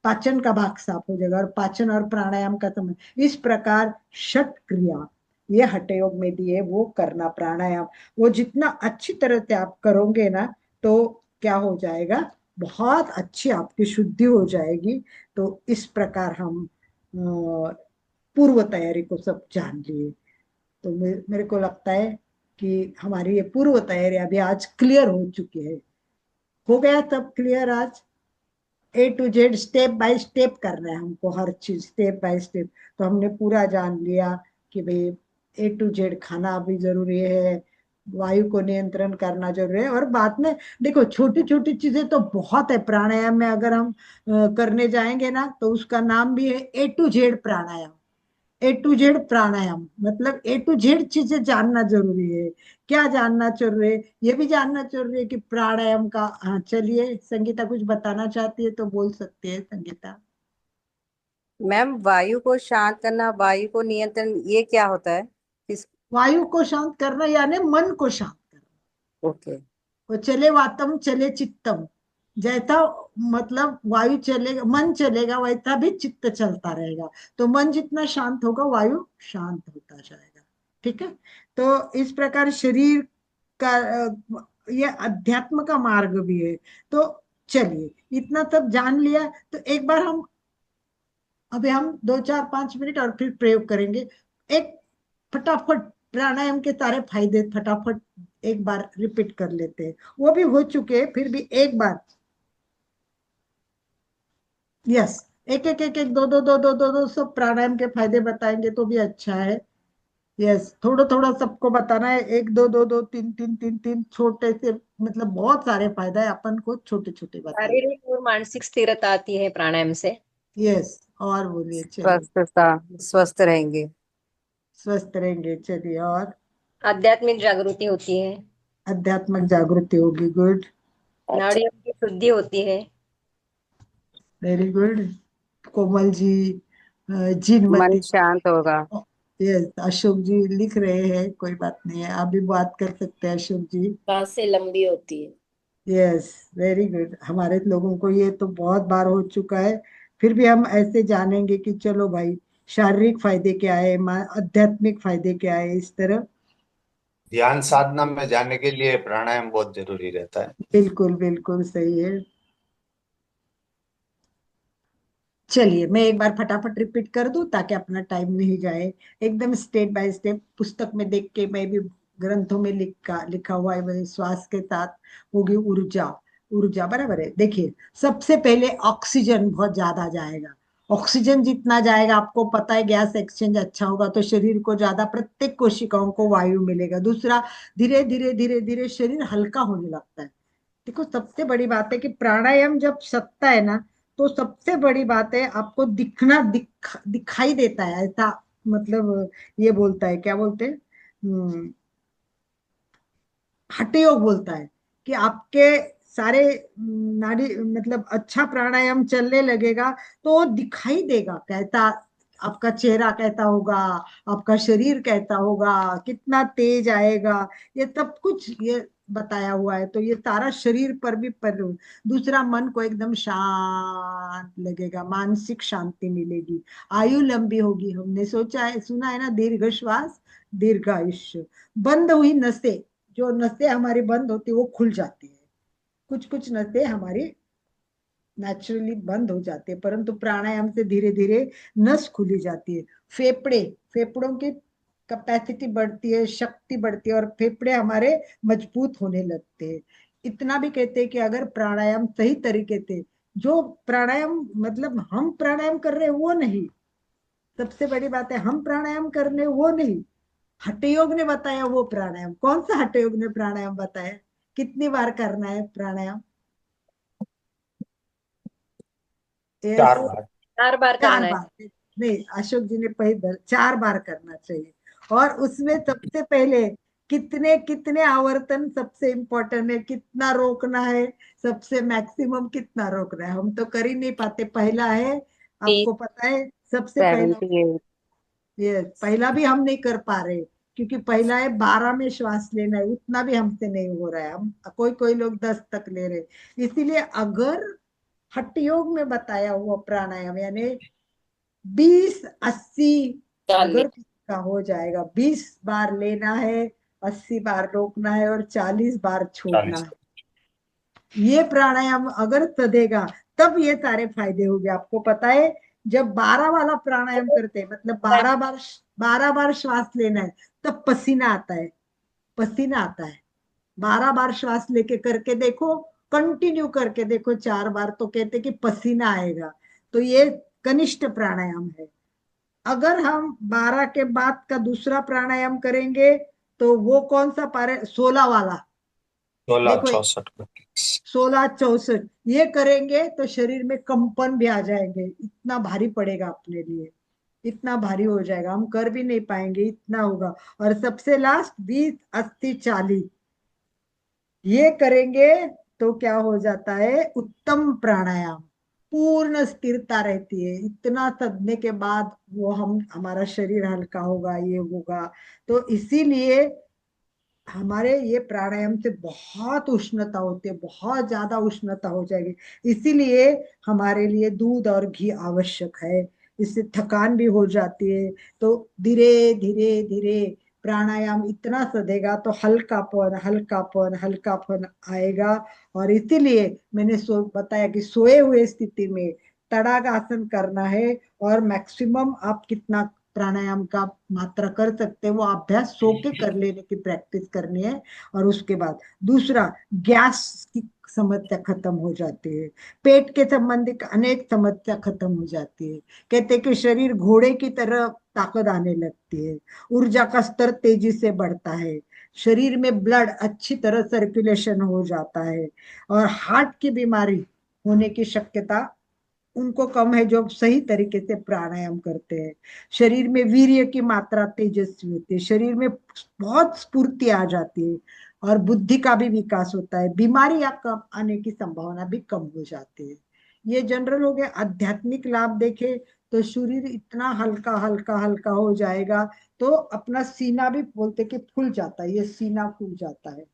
पाचन का भाग साफ हो जाएगा, और पाचन और प्राणायाम का समय, इस प्रकार षट क्रिया ये हठ योग में दिए वो करना प्राणायाम। वो जितना अच्छी तरह से आप करोगे ना, तो क्या हो जाएगा, बहुत अच्छी आपकी शुद्धि हो जाएगी। तो इस प्रकार हम पूर्व तैयारी को सब जान लिए। तो मेरे को लगता है कि हमारी ये पूर्व तैयारी अभी आज क्लियर हो चुकी है। हो गया सब क्लियर आज? A to Z step by step करना है हमको, हर चीज स्टेप बाय स्टेप। तो हमने पूरा जान लिया कि भाई A to Z खाना भी जरूरी है, वायु को नियंत्रण करना जरूरी है, और बाद में देखो छोटी छोटी चीजें तो बहुत है प्राणायाम में। अगर हम करने जाएंगे ना, तो उसका नाम भी है A to Z pranayama. A to Z प्राणायाम मतलब A to Z चीजें जानना जरूरी है। क्या जानना जरूरी है, ये भी जानना जरूरी है कि प्राणायाम का। हाँ चलिए, संगीता कुछ बताना चाहती है तो बोल सकती है संगीता। मैम, वायु को शांत करना, वायु को नियंत्रण, ये क्या होता है? किस? वायु को शांत करना यानी मन को शांत करना। ओके। वो चले वातम चले चित्तम, जैसा मतलब वायु चलेगा, मन चलेगा, वैसा भी चित्त चलता रहेगा। तो मन जितना शांत होगा, वायु शांत होता जाएगा। ठीक है। तो इस प्रकार शरीर का ये अध्यात्म का मार्ग भी है। तो चलिए, इतना सब जान लिया, तो एक बार हम अभी हम 2 4 5 मिनट और फिर प्रयोग करेंगे। एक फटाफट प्राणायाम के सारे फायदे फटाफट एक बार रिपीट कर लेते हैं, वो भी हो चुके हैं, फिर भी एक बार। यस, एक एक एक एक दो सब प्राणायाम के फायदे बताएंगे तो भी अच्छा है। यस, थोड़ा थोड़ा सबको बताना है, एक दो दो दो तीन तीन तीन तीन छोटे से, मतलब बहुत सारे फायदे हैं, अपन को छोटे छोटे बताना। शारीरिक और मानसिक स्थिरता आती है प्राणायाम से। यस, और बोलिए, चलिए। स्वस्थता, स्वस्थ रहेंगे। स्वस्थ रहेंगे, चलिए। और आध्यात्मिक जागृति होती है। आध्यात्मिक जागृति होगी, गुड, नाड़ियों की शुद्धि होती है। Very good. कोमल जी, मन जीनमती, शांत होगा। यस, अशोक जी लिख रहे हैं, कोई बात नहीं है, आप भी बात कर सकते हैं अशोक जी। सांसें लंबी होती है। Yes, very good. हमारे लोगों को ये तो बहुत बार हो चुका है, फिर भी हम ऐसे जानेंगे कि चलो भाई, शारीरिक फायदे क्या है, आध्यात्मिक फायदे क्या है, इस तरह। ध्यान साधना में जाने के लिए प्राणायाम बहुत जरूरी रहता है। बिल्कुल बिल्कुल सही है। चलिए, मैं एक बार फटाफट रिपीट कर दूं ताकि अपना टाइम नहीं जाए। एकदम स्टेप बाय स्टेप पुस्तक में देख के, मैं भी ग्रंथों में लिखा लिखा हुआ है, वही श्वास के साथ होगी ऊर्जा। ऊर्जा बराबर है। देखिए, सबसे पहले ऑक्सीजन बहुत ज्यादा जाएगा। ऑक्सीजन जितना जाएगा, आपको पता है गैस एक्सचेंज अच्छा होगा, तो शरीर को ज्यादा, प्रत्येक कोशिकाओं को वायु मिलेगा। दूसरा, धीरे धीरे धीरे धीरे शरीर हल्का होने लगता है। देखो, सबसे बड़ी बात है कि प्राणायाम जब सत्ता है ना, तो सबसे बड़ी बात है आपको दिखाई देता है ऐसा, मतलब ये बोलता है, क्या बोलते हैं, हठ योग बोलता है कि आपके सारे नाड़ी, मतलब अच्छा प्राणायाम चलने लगेगा तो वो दिखाई देगा कैसा आपका चेहरा कैसा होगा, आपका शरीर कैसा होगा, कितना तेज आएगा, ये सब कुछ ये बताया हुआ है। तो ये सारा शरीर पर भी दूसरा, मन को एकदम शांत लगेगा, मानसिक शांति मिलेगी, आयु लंबी होगी। हमने सोचा है, सुना है ना, दीर्घ श्वास दीर्घ आयुष्य। बंद हुई नसें, जो नसें हमारी बंद होती है वो खुल जाती है। कुछ कुछ नसें हमारी नेचुरली बंद हो जाती है, परंतु प्राणायाम से धीरे धीरे नस खुली जाती है। फेफड़े, फेफड़ों की कैपेसिटी बढ़ती है, शक्ति बढ़ती है, और फेफड़े हमारे मजबूत होने लगते हैं। इतना भी कहते हैं कि अगर प्राणायाम सही तरीके से, जो प्राणायाम मतलब हम प्राणायाम कर रहे हैं वो नहीं, सबसे बड़ी बात है हम प्राणायाम कर रहे हैं वो नहीं, हठयोग ने बताया वो प्राणायाम। कौन सा हठयोग ने प्राणायाम बताया, कितनी बार करना है प्राणायाम? 4 ऐसे बार। 4 बार चार करना है। बार नहीं, अशोक जी ने पहले 4 बार करना चाहिए। और उसमें सबसे पहले कितने कितने आवर्तन सबसे इम्पोर्टेंट है, कितना रोकना है, सबसे मैक्सिमम कितना रोकना है। हम तो कर ही नहीं पाते। पहला है, आपको पता है, सबसे पहला 78। ये पहला भी हम नहीं कर पा रहे, क्योंकि पहला है 12 में श्वास लेना है, उतना भी हमसे नहीं हो रहा है। हम कोई कोई लोग 10 तक ले रहे। इसीलिए अगर हठ योग में बताया हुआ प्राणायाम, यानी 20-80, अगर 40। किसी का हो जाएगा, 20 बार लेना है, 80 बार रोकना है, और 40 बार छोड़ना 40। है, ये प्राणायाम अगर सधेगा तब ये सारे फायदे हो गए। आपको पता है, जब 12 वाला प्राणायाम करते हैं, मतलब 12 बार श्वास लेना है, तब पसीना आता है, पसीना आता है। 12 बार श्वास लेके करके देखो, कंटिन्यू करके देखो 4 बार, तो कहते कि पसीना आएगा। तो ये कनिष्ठ प्राणायाम है। अगर हम 12 के बाद का दूसरा प्राणायाम करेंगे, तो वो कौन सा 16 वाला, 16 देखो, 64। 16-64 ये करेंगे तो शरीर में कंपन भी आ जाएंगे, इतना भारी पड़ेगा अपने लिए, इतना भारी हो जाएगा, हम कर भी नहीं पाएंगे, इतना होगा। और सबसे लास्ट 20-80-40 ये करेंगे तो क्या हो जाता है, उत्तम प्राणायाम, पूर्ण स्थिरता रहती है। इतना सदने के बाद वो हमारा शरीर हल्का होगा, ये होगा। तो इसीलिए हमारे ये प्राणायाम से बहुत उष्णता होती है, बहुत ज्यादा उष्णता हो जाएगी। इसीलिए हमारे लिए दूध और घी आवश्यक है, इससे थकान भी हो जाती है। तो धीरे धीरे धीरे प्राणायाम इतना सधेगा तो हल्कापन हल्कापन हल्कापन आएगा। और इसीलिए मैंने बताया कि सोए हुए स्थिति में तड़ागासन करना है, और मैक्सिमम आप कितना प्राणायाम का मात्रा कर सकते हैं वो अभ्यास सो के कर लेने की प्रैक्टिस करनी है। और उसके बाद दूसरा, गैस की समस्या खत्म हो जाती है, पेट के संबंधित अनेक समस्या खत्म हो जाती है। कहते हैं कि शरीर घोड़े की तरह ताकत आने लगती है, ऊर्जा का स्तर तेजी से बढ़ता है, शरीर में ब्लड अच्छी तरह सर्कुलेशन हो जाता है, और हार्ट की बीमारी होने की शक्यता उनको कम है जो सही तरीके से प्राणायाम करते हैं। शरीर में वीर्य की मात्रा तेजस्वी होती है, शरीर में बहुत स्फूर्ति आ जाती है, और बुद्धि का भी विकास होता है, बीमारियां कम आने की संभावना भी कम हो जाती है। ये जनरल हो गया। आध्यात्मिक लाभ देखे तो शरीर इतना हल्का हल्का हल्का हो जाएगा, तो अपना सीना भी बोलते कि फूल जाता है, ये सीना फूल जाता है,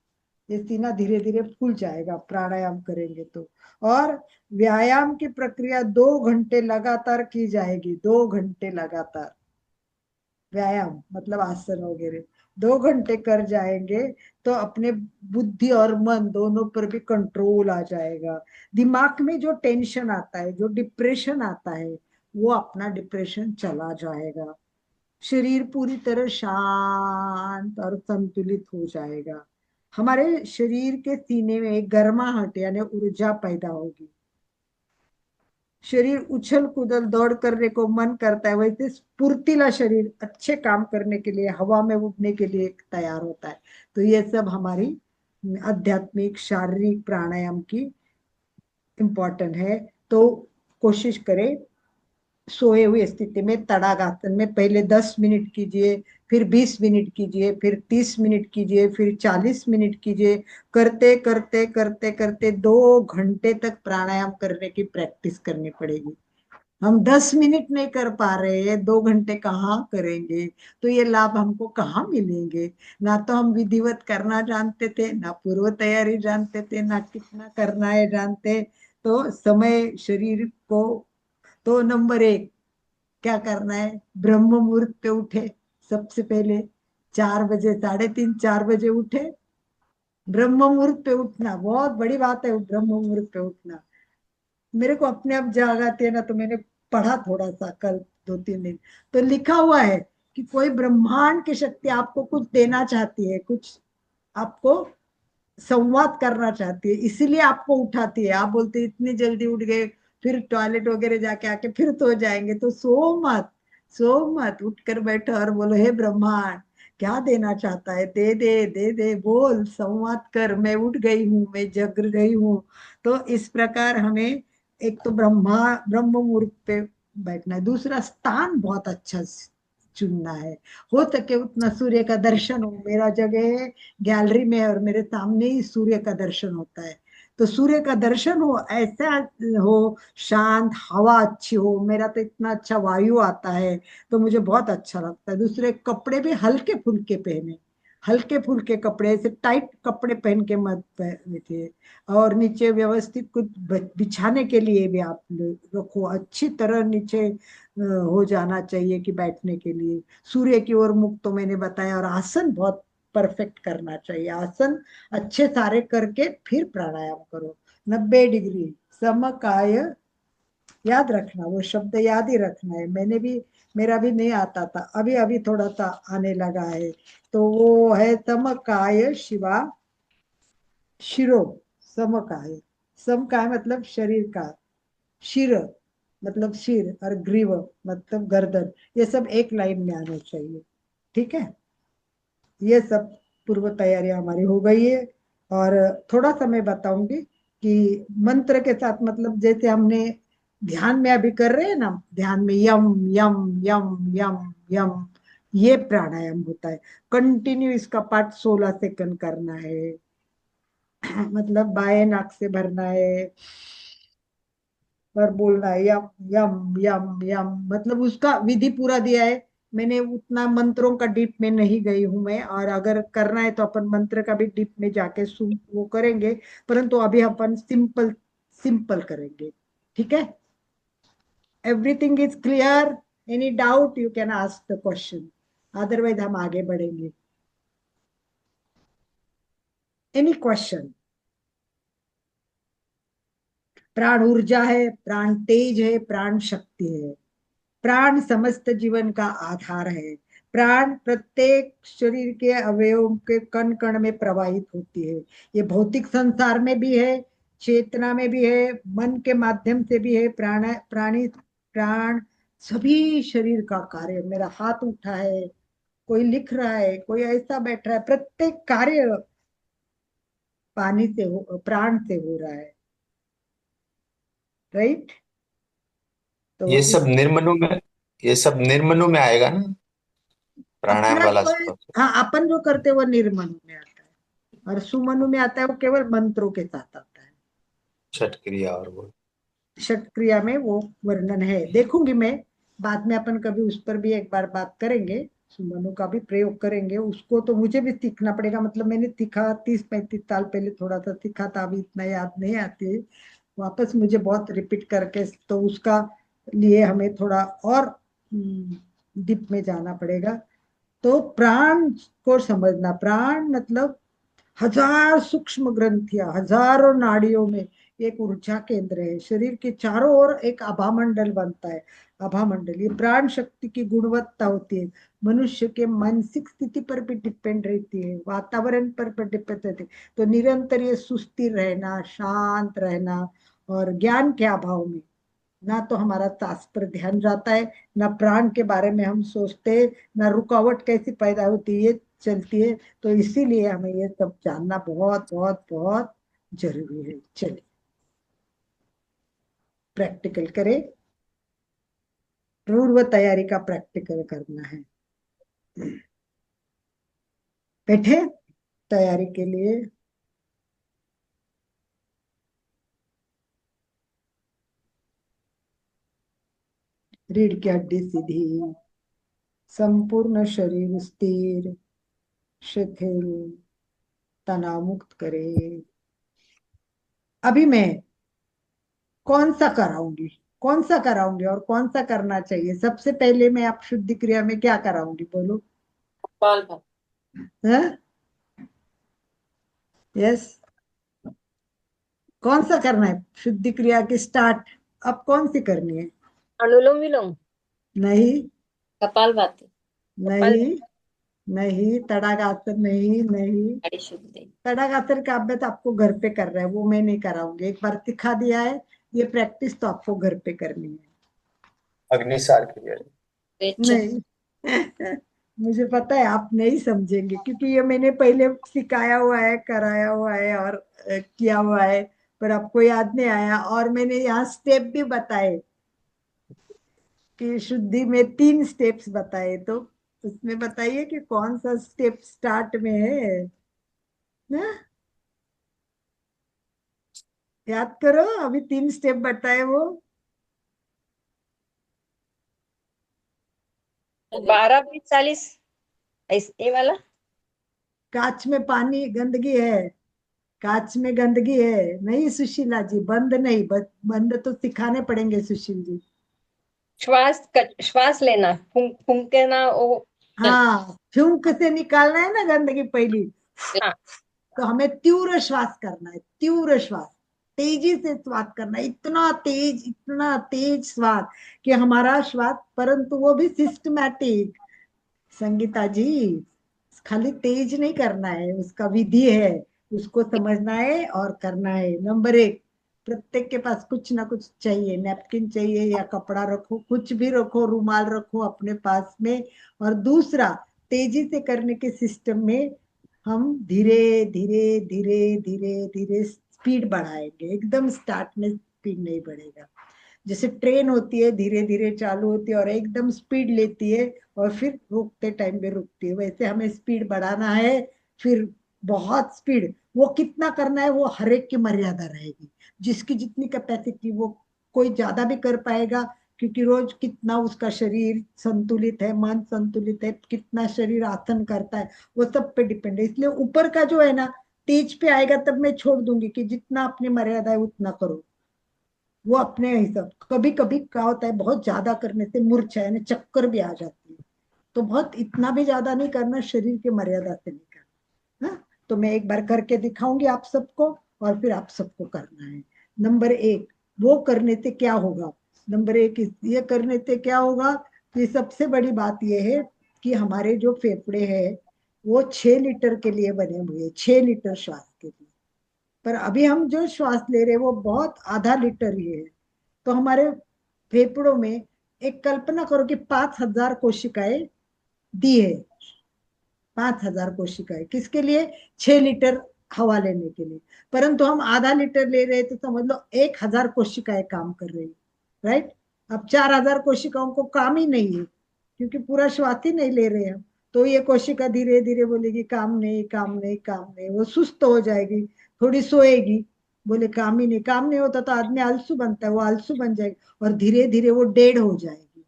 ये सीना धीरे धीरे फूल जाएगा प्राणायाम करेंगे तो। और व्यायाम की प्रक्रिया 2 घंटे लगातार की जाएगी, 2 घंटे लगातार व्यायाम मतलब आसन वगैरह 2 घंटे कर जाएंगे, तो अपने बुद्धि और मन दोनों पर भी कंट्रोल आ जाएगा। दिमाग में जो टेंशन आता है, जो डिप्रेशन आता है, वो अपना डिप्रेशन चला जाएगा, शरीर पूरी तरह शांत और संतुलित हो जाएगा। हमारे शरीर के सीने में एक गर्माहट यानी ऊर्जा पैदा होगी, शरीर उछल कूदल दौड़ करने को मन करता है, वैसे स्फूर्तिला शरीर अच्छे काम करने के लिए, हवा में उड़ने के लिए तैयार होता है। तो ये सब हमारी आध्यात्मिक शारीरिक प्राणायाम की इम्पोर्टेंट है। तो कोशिश करें सोए हुई स्थिति में तड़ागासन में पहले 10 मिनट कीजिए, फिर 20 मिनट कीजिए, फिर 30 मिनट कीजिए, फिर 40 मिनट कीजिए। करते करते करते करते 2 घंटे तक प्राणायाम करने की प्रैक्टिस करनी पड़ेगी। हम 10 मिनट नहीं कर पा रहे हैं, 2 घंटे कहाँ करेंगे? तो ये लाभ हमको कहाँ मिलेंगे? ना तो हम विधिवत करना जानते थे, ना पूर्व तैयारी जानते थे, ना कितना करना है जानते। तो समय शरीर को, तो नंबर 1 क्या करना है? ब्रह्म मुहूर्त पे उठे। सबसे पहले 4 बजे, 3:30 4 बजे उठे। ब्रह्म मुहूर्त पे उठना बहुत बड़ी बात है, ब्रह्म मुहूर्त पे उठना। मेरे को अपने आप जाग आती है ना, तो मैंने पढ़ा थोड़ा सा कल, 2 3 दिन। तो लिखा हुआ है कि कोई ब्रह्मांड की शक्ति आपको कुछ देना चाहती है, कुछ आपको संवाद करना चाहती है, इसीलिए आपको उठाती है। आप बोलते इतनी जल्दी उठ गए, फिर टॉयलेट वगैरह जाके आके फिर तो जाएंगे, तो सो मत, सो मत, उठ कर बैठो और बोलो, हे ब्रह्मांड, क्या देना चाहता है? दे दे, दे दे, बोल, संवाद कर, मैं उठ गई हूँ, मैं जग गई हूँ। तो इस प्रकार हमें एक तो ब्रह्म मुहूर्त पे बैठना है। दूसरा, स्थान बहुत अच्छा चुनना है। हो सके उतना सूर्य का दर्शन हो। मेरा जगह है गैलरी में और मेरे सामने ही सूर्य का दर्शन होता है। तो सूर्य का दर्शन हो, ऐसा हो, शांत हवा अच्छी हो। मेरा तो इतना अच्छा वायु आता है, तो मुझे बहुत अच्छा लगता है। दूसरे, कपड़े भी हल्के फुल्के पहने, हल्के फुल्के कपड़े, ऐसे टाइट कपड़े पहन के मत पहने। और नीचे व्यवस्थित कुछ बिछाने के लिए भी आप रखो, अच्छी तरह नीचे हो जाना चाहिए कि बैठने के लिए सूर्य की ओर मुख, तो मैंने बताया। और आसन बहुत परफेक्ट करना चाहिए। आसन अच्छे सारे करके फिर प्राणायाम करो। 90 डिग्री समकाय, याद रखना, वो शब्द याद ही रखना है। मैंने भी, मेरा भी नहीं आता था, अभी अभी थोड़ा सा आने लगा है। तो वो है समकाय शिवा शिरो, समकाय। समकाय मतलब शरीर का, शिर मतलब सिर, और ग्रीव मतलब गर्दन, ये सब एक लाइन में आने चाहिए। ठीक है, ये सब पूर्व तैयारी हमारी हो गई है। और थोड़ा सा मैं बताऊंगी कि मंत्र के साथ, मतलब जैसे हमने ध्यान में अभी कर रहे हैं ना, ध्यान में यम यम यम यम यम, ये प्राणायाम होता है। कंटिन्यू इसका पाठ 16 सेकंड करना है। मतलब बाएं नाक से भरना है और बोलना है यम यम यम यम, मतलब उसका विधि पूरा दिया है मैंने। उतना मंत्रों का डीप में नहीं गई हूं मैं, और अगर करना है तो अपन मंत्र का भी डीप में जाके सुन वो करेंगे। परंतु अभी अपन सिंपल सिंपल करेंगे। ठीक है, everything is clear? Any doubt you can ask the question, otherwise हम आगे बढ़ेंगे। Any question? प्राण ऊर्जा है, प्राण तेज है, प्राण शक्ति है। प्राण समस्त जीवन का आधार है। प्राण प्रत्येक शरीर के अवयवों के कण कण में प्रवाहित होती है। ये भौतिक संसार में भी है, चेतना में भी है, मन के माध्यम से भी है। प्राण सभी शरीर का कार्य, मेरा हाथ उठा है, कोई लिख रहा है, कोई ऐसा बैठ रहा है, प्रत्येक कार्य पानी से हो, प्राण से हो रहा है। राइट? तो ये इस सब निर्मनु में ये सब निर्मनु में आएगा ना, प्राणायाम अपना वाला जो है, सब? हाँ, अपन जो करते हैं वो निर्मनु में आता है, और सुमनु में आता है, वो केवल मंत्रों के साथ आता है। छठ क्रिया और वो। षट क्रिया में वो वर्णन है, देखूंगी मैं। बाद में अपन कभी उस पर भी एक बार बात करेंगे, सुमनु का भी प्रयोग करेंगे। उसको तो मुझे भी सीखना पड़ेगा, मतलब मैंने सीखा 30 35 साल पहले, थोड़ा सा सीखा था, अभी इतना याद नहीं आती है। वापस मुझे बहुत रिपीट करके, तो उसका लिए हमें थोड़ा और डीप में जाना पड़ेगा। तो प्राण को समझना, प्राण मतलब हजार सूक्ष्म ग्रंथियां, हजारों नाड़ियों में एक ऊर्जा केंद्र है। शरीर के चारों ओर एक आभा मंडल बनता है। आभा मंडल, ये प्राण शक्ति की गुणवत्ता होती है। मनुष्य के मानसिक स्थिति पर भी डिपेंड रहती है, वातावरण पर डिपेंड रहती है। तो निरंतर ये सुस्थिर रहना, शांत रहना, और ज्ञान के अभाव में ना तो हमारा सांस पर ध्यान जाता है, ना प्राण के बारे में हम सोचते हैं, ना रुकावट कैसी पैदा होती है, चलती है। तो इसीलिए हमें ये सब जानना बहुत बहुत बहुत जरूरी है। चलिए प्रैक्टिकल करें, पूर्व तैयारी का प्रैक्टिकल करना है। बैठे तैयारी के लिए। रीढ़ की हड्डी सीधी, संपूर्ण शरीर स्थिर शिथिल, तनाव मुक्त करे। अभी मैं कौन सा कराऊंगी, कौन सा कराऊंगी और कौन सा करना चाहिए? सबसे पहले मैं आप शुद्धि क्रिया में क्या कराऊंगी, बोलो। कपालभाति। है? यस, कौन सा करना है शुद्धि क्रिया की स्टार्ट? अब कौन सी करनी है? अनुलोम विलोम। नहीं, कपालभाति। कपाल। नहीं, नहीं, तड़ागासन नहीं, नहीं। नाड़ी शुद्धि। तड़ागासन का अभ्यास आपको घर पे कर रहा है, वो मैं नहीं कराऊंगी। एक बार सिखा दिया है, ये प्रैक्टिस तो आपको घर पे करनी है। अग्निसार क्रिया। रेचक। नहीं। मुझे पता है आप नहीं समझेंगे, क्योंकि ये मैंने पहले सिखाया हुआ है, कराया हुआ है और किया हुआ है, पर आपको याद नहीं आया। और मैंने यहाँ स्टेप भी बताए कि शुद्धि में 3 स्टेप्स बताए, तो उसमें बताइए कि कौन सा स्टेप स्टार्ट में है ना? याद करो, अभी 3 स्टेप बताए वो। 12 20 40, ये वाला। कांच में पानी गंदगी है, कांच में गंदगी है। नहीं सुशीला जी, बंद नहीं, बंद तो सिखाने पड़ेंगे सुशील जी। श्वास लेना, फूंक फूंक के ना वो। हाँ, फ्यूंक से निकालना है ना गंदगी पहली। हाँ। तो हमें तीव्र श्वास करना है, तीव्र श्वास, तेजी से श्वास करना है, इतना तेज श्वास कि हमारा श्वास, परंतु वो भी सिस्टमैटिक। संगीता जी, खाली तेज नहीं करना है, उसका विधि है, उसको समझना है और करना है। नंबर 1, प्रत्येक के पास कुछ ना कुछ चाहिए, नैपकिन चाहिए या कपड़ा रखो, कुछ भी रखो, रुमाल रखो अपने पास में। और दूसरा, तेजी से करने के सिस्टम में हम धीरे धीरे धीरे धीरे धीरे स्पीड बढ़ाएंगे, एकदम स्टार्ट में स्पीड नहीं बढ़ेगा। जैसे ट्रेन होती है, धीरे धीरे चालू होती है और एकदम स्पीड लेती है और फिर रुकते टाइम पे रुकती है, वैसे हमें स्पीड बढ़ाना है। फिर बहुत स्पीड, वो कितना करना है वो हर एक की मर्यादा रहेगी, जिसकी जितनी कैपेसिटी वो, कोई ज्यादा भी कर पाएगा, क्योंकि रोज कितना उसका शरीर संतुलित है, मन संतुलित है, कितना शरीर आसन करता है, वो सब पे डिपेंड है। इसलिए ऊपर का जो है ना, तेज पे आएगा तब मैं छोड़ दूंगी कि जितना अपनी मर्यादा है उतना करो, वो अपने हिसाब। कभी कभी क्या होता है, बहुत ज्यादा करने से मूर्छा यानी चक्कर भी आ जाती है, तो बहुत इतना भी ज्यादा नहीं करना, शरीर की मर्यादा से नहीं करना। हाँ? तो मैं एक बार करके दिखाऊंगी आप सबको, और फिर आप सबको करना है। नंबर 1, वो करने से क्या होगा? नंबर 1 ये करने से क्या होगा कि सबसे बड़ी बात यह है कि हमारे जो फेफड़े हैं वो 6 लीटर के लिए बने हुए हैं, 6 लीटर श्वास के लिए। पर अभी हम जो श्वास ले रहे हैं वो बहुत आधा लीटर ही है। तो हमारे फेफड़ों में, एक कल्पना करो कि 5,000 कोशिकाएं दी है, 5,000 कोशिकाएं किसके लिए? 6 लीटर हवा लेने के लिए। परंतु हम आधा लीटर ले रहे हैं, तो समझ लो 1,000 कोशिकाएं काम कर रही है, राइट? अब 4,000 कोशिकाओं को काम ही नहीं है, क्योंकि पूरा श्वास ही नहीं ले रहे हैं। तो ये कोशिका धीरे धीरे बोलेगी काम नहीं, काम नहीं, काम नहीं, वो सुस्त हो जाएगी, थोड़ी सोएगी, बोले काम ही नहीं। काम नहीं होता तो आदमी आलसू बनता है, वो आलसू बन जाएगी और धीरे धीरे वो डेड हो जाएगी।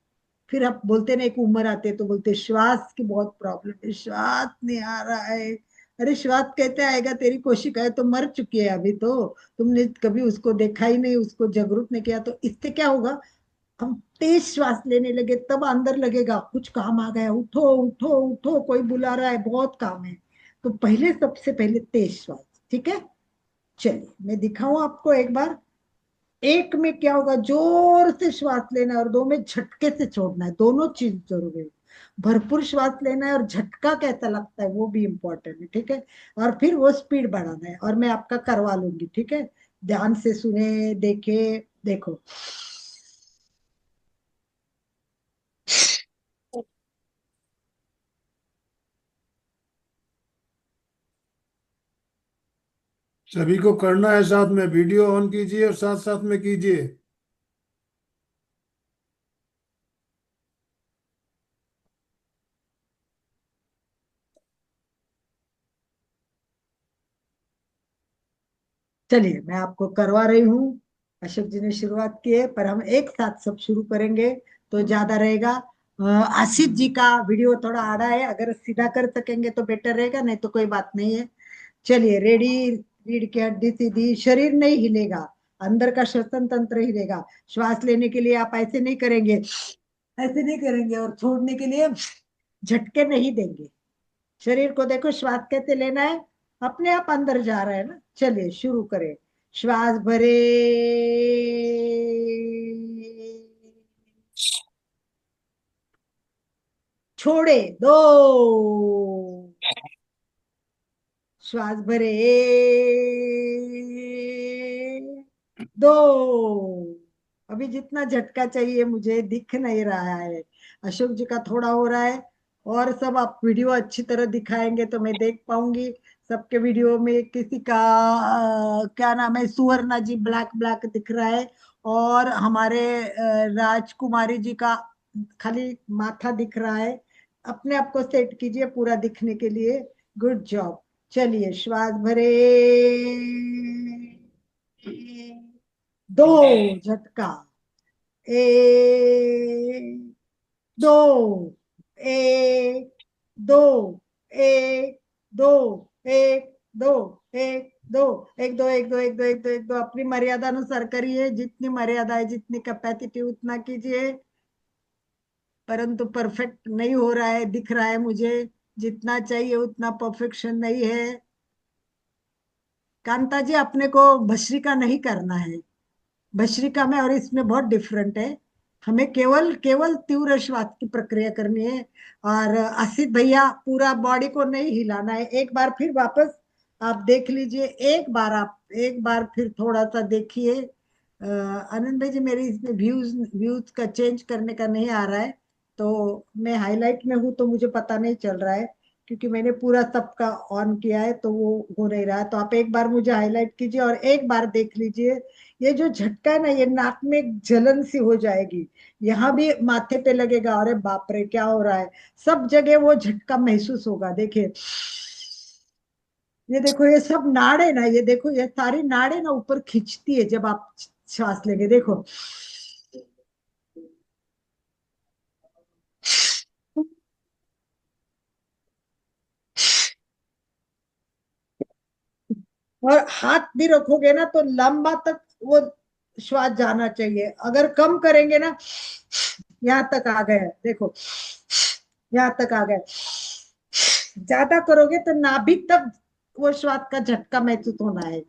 फिर आप बोलते ना, एक उम्र आते है तो बोलते श्वास की बहुत प्रॉब्लम है, श्वास नहीं आ रहा है। अरे श्वास कैसे आएगा, तेरी कोशिकाएं तो मर चुकी है अभी, तो तुमने कभी उसको देखा ही नहीं, उसको जागरूक नहीं किया। तो इससे क्या होगा, हम तेज श्वास लेने लगे तब अंदर लगेगा कुछ काम आ गया, उठो उठो उठो, कोई बुला रहा है, बहुत काम है। तो पहले, सबसे पहले तेज श्वास, ठीक है? चलिए मैं दिखाऊं आपको एक बार। 1 में क्या होगा, जोर से श्वास लेना है, और 2 में झटके से छोड़ना है, दोनों चीज जरूरी है। भरपूर श्वास लेना है और झटका कैसा लगता है वो भी इंपॉर्टेंट है, ठीक है? और फिर वो स्पीड बढ़ाना है, और मैं आपका करवा लूंगी, ठीक है? ध्यान से सुने, देखे, देखो। सभी को करना है, साथ में वीडियो ऑन कीजिए और साथ साथ में कीजिए। चलिए मैं आपको करवा रही हूँ। अशोक जी ने शुरुआत की है, पर हम एक साथ सब शुरू करेंगे, तो ज्यादा रहेगा। आशीष जी का वीडियो थोड़ा आड़ा है, अगर सीधा कर सकेंगे तो बेटर रहेगा, नहीं तो कोई बात नहीं है। चलिए रेडी। रीढ़ की हड्डी सीधी, शरीर नहीं हिलेगा, अंदर का श्वसन तंत्र हिलेगा। श्वास लेने के लिए आप ऐसे नहीं करेंगे, ऐसे नहीं करेंगे, और छोड़ने के लिए झटके नहीं देंगे। शरीर को देखो श्वास कैसे लेना है, अपने आप अंदर जा रहा है ना। चलिए शुरू करें। श्वास भरे, छोड़े, दो। श्वास भरे, दो। अभी जितना झटका चाहिए मुझे दिख नहीं रहा है, अशोक जी का थोड़ा हो रहा है। और सब आप वीडियो अच्छी तरह दिखाएंगे तो मैं देख पाऊंगी। सबके वीडियो में किसी का क्या नाम है, सुवर्णा जी ब्लैक ब्लैक दिख रहा है, और हमारे राजकुमारी जी का खाली माथा दिख रहा है। अपने आप को सेट कीजिए पूरा दिखने के लिए। Good job. चलिए श्वास भरे, दो झटका, एक, दो, एक, दो, एक, दो, एक, दो, एक, दो, एक, दो, एक, दो, एक, दो, एक, दो, एक, दो। अपनी मर्यादा अनुसार करिए, जितनी मर्यादा है, जितनी कैपेसिटी उतना कीजिए। परंतु परफेक्ट नहीं हो रहा है, दिख रहा है मुझे जितना चाहिए उतना परफेक्शन नहीं है। कांता जी अपने को भस्त्रिका नहीं करना है, भस्त्रिका में और इसमें बहुत डिफरेंट है। हमें केवल केवल तीव्र श्वास की प्रक्रिया करनी है। और असित भैया पूरा बॉडी को नहीं हिलाना है। एक बार फिर वापस आप देख लीजिए, एक बार आप एक बार फिर थोड़ा सा देखिए। आनंद भाई जी मेरी इसमें व्यूज व्यूज का चेंज करने का नहीं आ रहा है, तो मैं हाईलाइट में हूँ तो मुझे पता नहीं चल रहा है, क्योंकि मैंने पूरा सबका ऑन किया है तो वो हो नहीं रहा है। तो आप एक बार मुझे हाईलाइट कीजिए और एक बार देख लीजिए। ये जो झटका है ना, ये नाक में एक जलन सी हो जाएगी, यहाँ भी माथे पे लगेगा। अरे बाप रे क्या हो रहा है, सब जगह वो झटका महसूस होगा। देखिए ये देखो, ये सब नाड़े ना, ये देखो ये सारी नाड़े ना ऊपर खींचती है जब आप श्वास लेंगे, देखो। और हाथ भी रखोगे ना तो लंबा तक वो श्वास जाना चाहिए। अगर कम करेंगे ना, यहाँ तक आ गए, देखो यहाँ तक आ गए। ज्यादा करोगे तो नाभि तक वो श्वास का झटका महसूस होना है।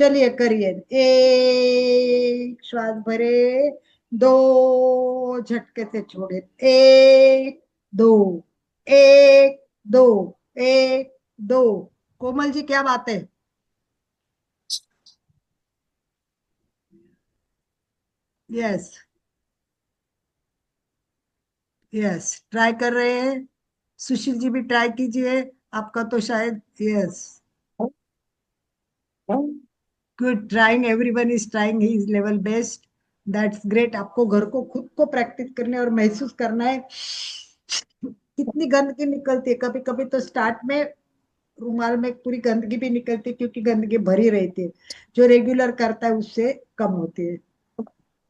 चलिए करिए। एक श्वास भरे, दो झटके से छोड़े, एक, दो, एक, दो, एक, दो। कोमल जी क्या बात है? यस, यस ट्राई कर रहे हैं। सुशील जी भी ट्राई कीजिए, आपका तो शायद yes. Good, trying, everyone is trying his level best. That's great. आपको घर को खुद को प्रैक्टिस करने और महसूस करना है कितनी गंदगी निकलती है। कभी कभी तो स्टार्ट में रुमाल में पूरी गंदगी भी निकलती है, क्योंकि गंदगी भरी रहती है। जो रेगुलर करता है उससे कम होती है।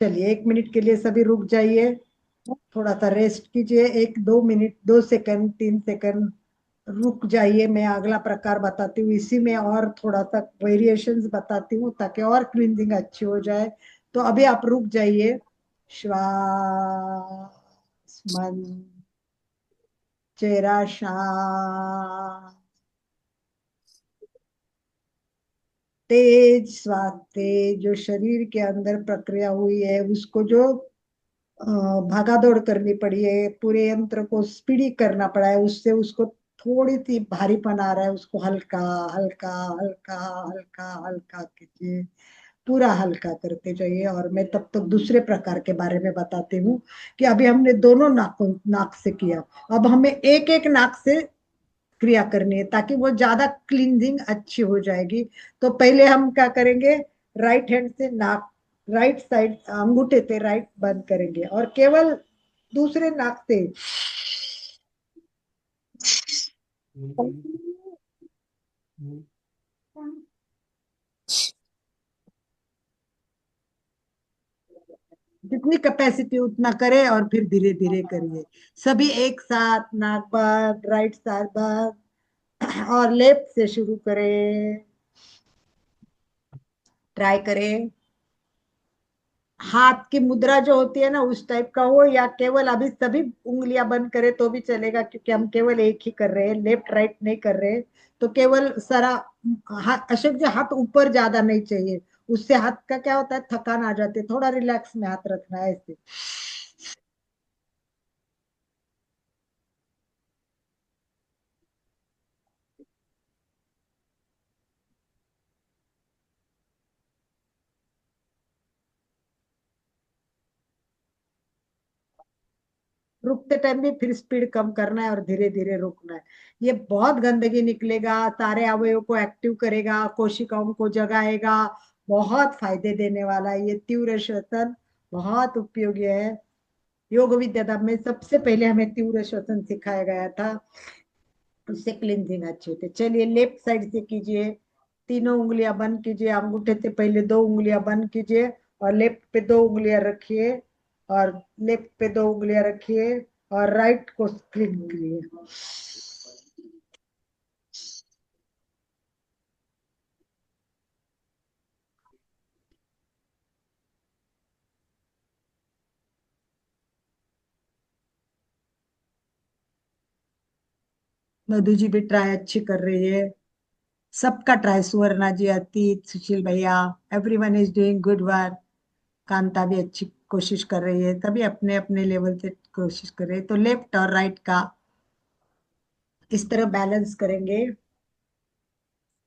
चलिए 1 मिनट के लिए सभी रुक जाइए, थोड़ा सा रेस्ट कीजिए। 1 2 मिनट, 2 सेकंड, 3 सेकंड रुक जाइए। मैं अगला प्रकार बताती हूँ, इसी में और थोड़ा सा वेरिएशंस बताती हूँ ताकि और क्लींजिंग अच्छी हो जाए। तो अभी आप रुक जाइए। श्वास, मन, चेहरा शांत, तेज श्वास से जो शरीर के अंदर प्रक्रिया हुई है उसको जो अ, भागा दौड़ करनी पड़ी है, पूरे यंत्र को स्पीडी करना पड़ा है, उससे उसको थोड़ी सी भारीपन आ रहा है, उसको हल्का हल्का हल्का हल्का हल्का कीजिए। पूरा हल्का करते जाइए। और मैं तब तक दूसरे प्रकार के बारे में बताती हूँ कि अभी हमने दोनों नाकों नाक से किया, अब हमें एक एक नाक से क्रिया करनी है ताकि वो ज्यादा क्लींजिंग अच्छी हो जाएगी। तो पहले हम क्या करेंगे, राइट हैंड से नाक, राइट साइड अंगूठे से राइट बंद करेंगे और केवल दूसरे नाक से जितनी जितनी कैपेसिटी उतना करे और फिर धीरे धीरे करिए। सभी एक साथ नाक बंद, राइट साइड बंद और लेफ्ट से शुरू करें। ट्राई करें। हाथ की मुद्रा जो होती है ना उस टाइप का हो, या केवल अभी सभी उंगलियां बंद करें तो भी चलेगा, क्योंकि हम केवल एक ही कर रहे हैं, लेफ्ट राइट नहीं कर रहे। तो केवल सारा हाथ, अशोक जी हाथ ऊपर ज्यादा नहीं चाहिए, उससे हाथ का क्या होता है, थकान आ जाती है। थोड़ा रिलैक्स में हाथ रखना है ऐसे। रुकते टाइम भी फिर स्पीड कम करना है और धीरे धीरे रुकना है। ये बहुत गंदगी निकलेगा, सारे अवयवों को एक्टिव करेगा, कोशिकाओं को जगाएगा, बहुत फायदे देने वाला है ये तीव्र श्वसन। बहुत उपयोगी है। योग विद्या में सबसे पहले हमें तीव्र श्वसन सिखाया गया था, उससे क्लिनजिंग अच्छी होती है। चलिए लेफ्ट साइड से कीजिए। तीनों उंगलियां बंद कीजिए, अंगूठे से पहले दो उंगलियां बंद कीजिए और लेफ्ट पे दो उंगलियां रखिए, और लेफ्ट पे दो उंगलियां रखिए और राइट को क्लीन करिए। मधु जी भी ट्राई अच्छी कर रही है। सबका ट्राई, सुवर्णा जी, अतीत, सुशील भैया, everyone is doing good work. Kanta भी अच्छी कोशिश कर रही है, तभी अपने अपने लेवल से कोशिश कर रहे हैं। तो लेफ्ट और राइट का इस तरह बैलेंस करेंगे।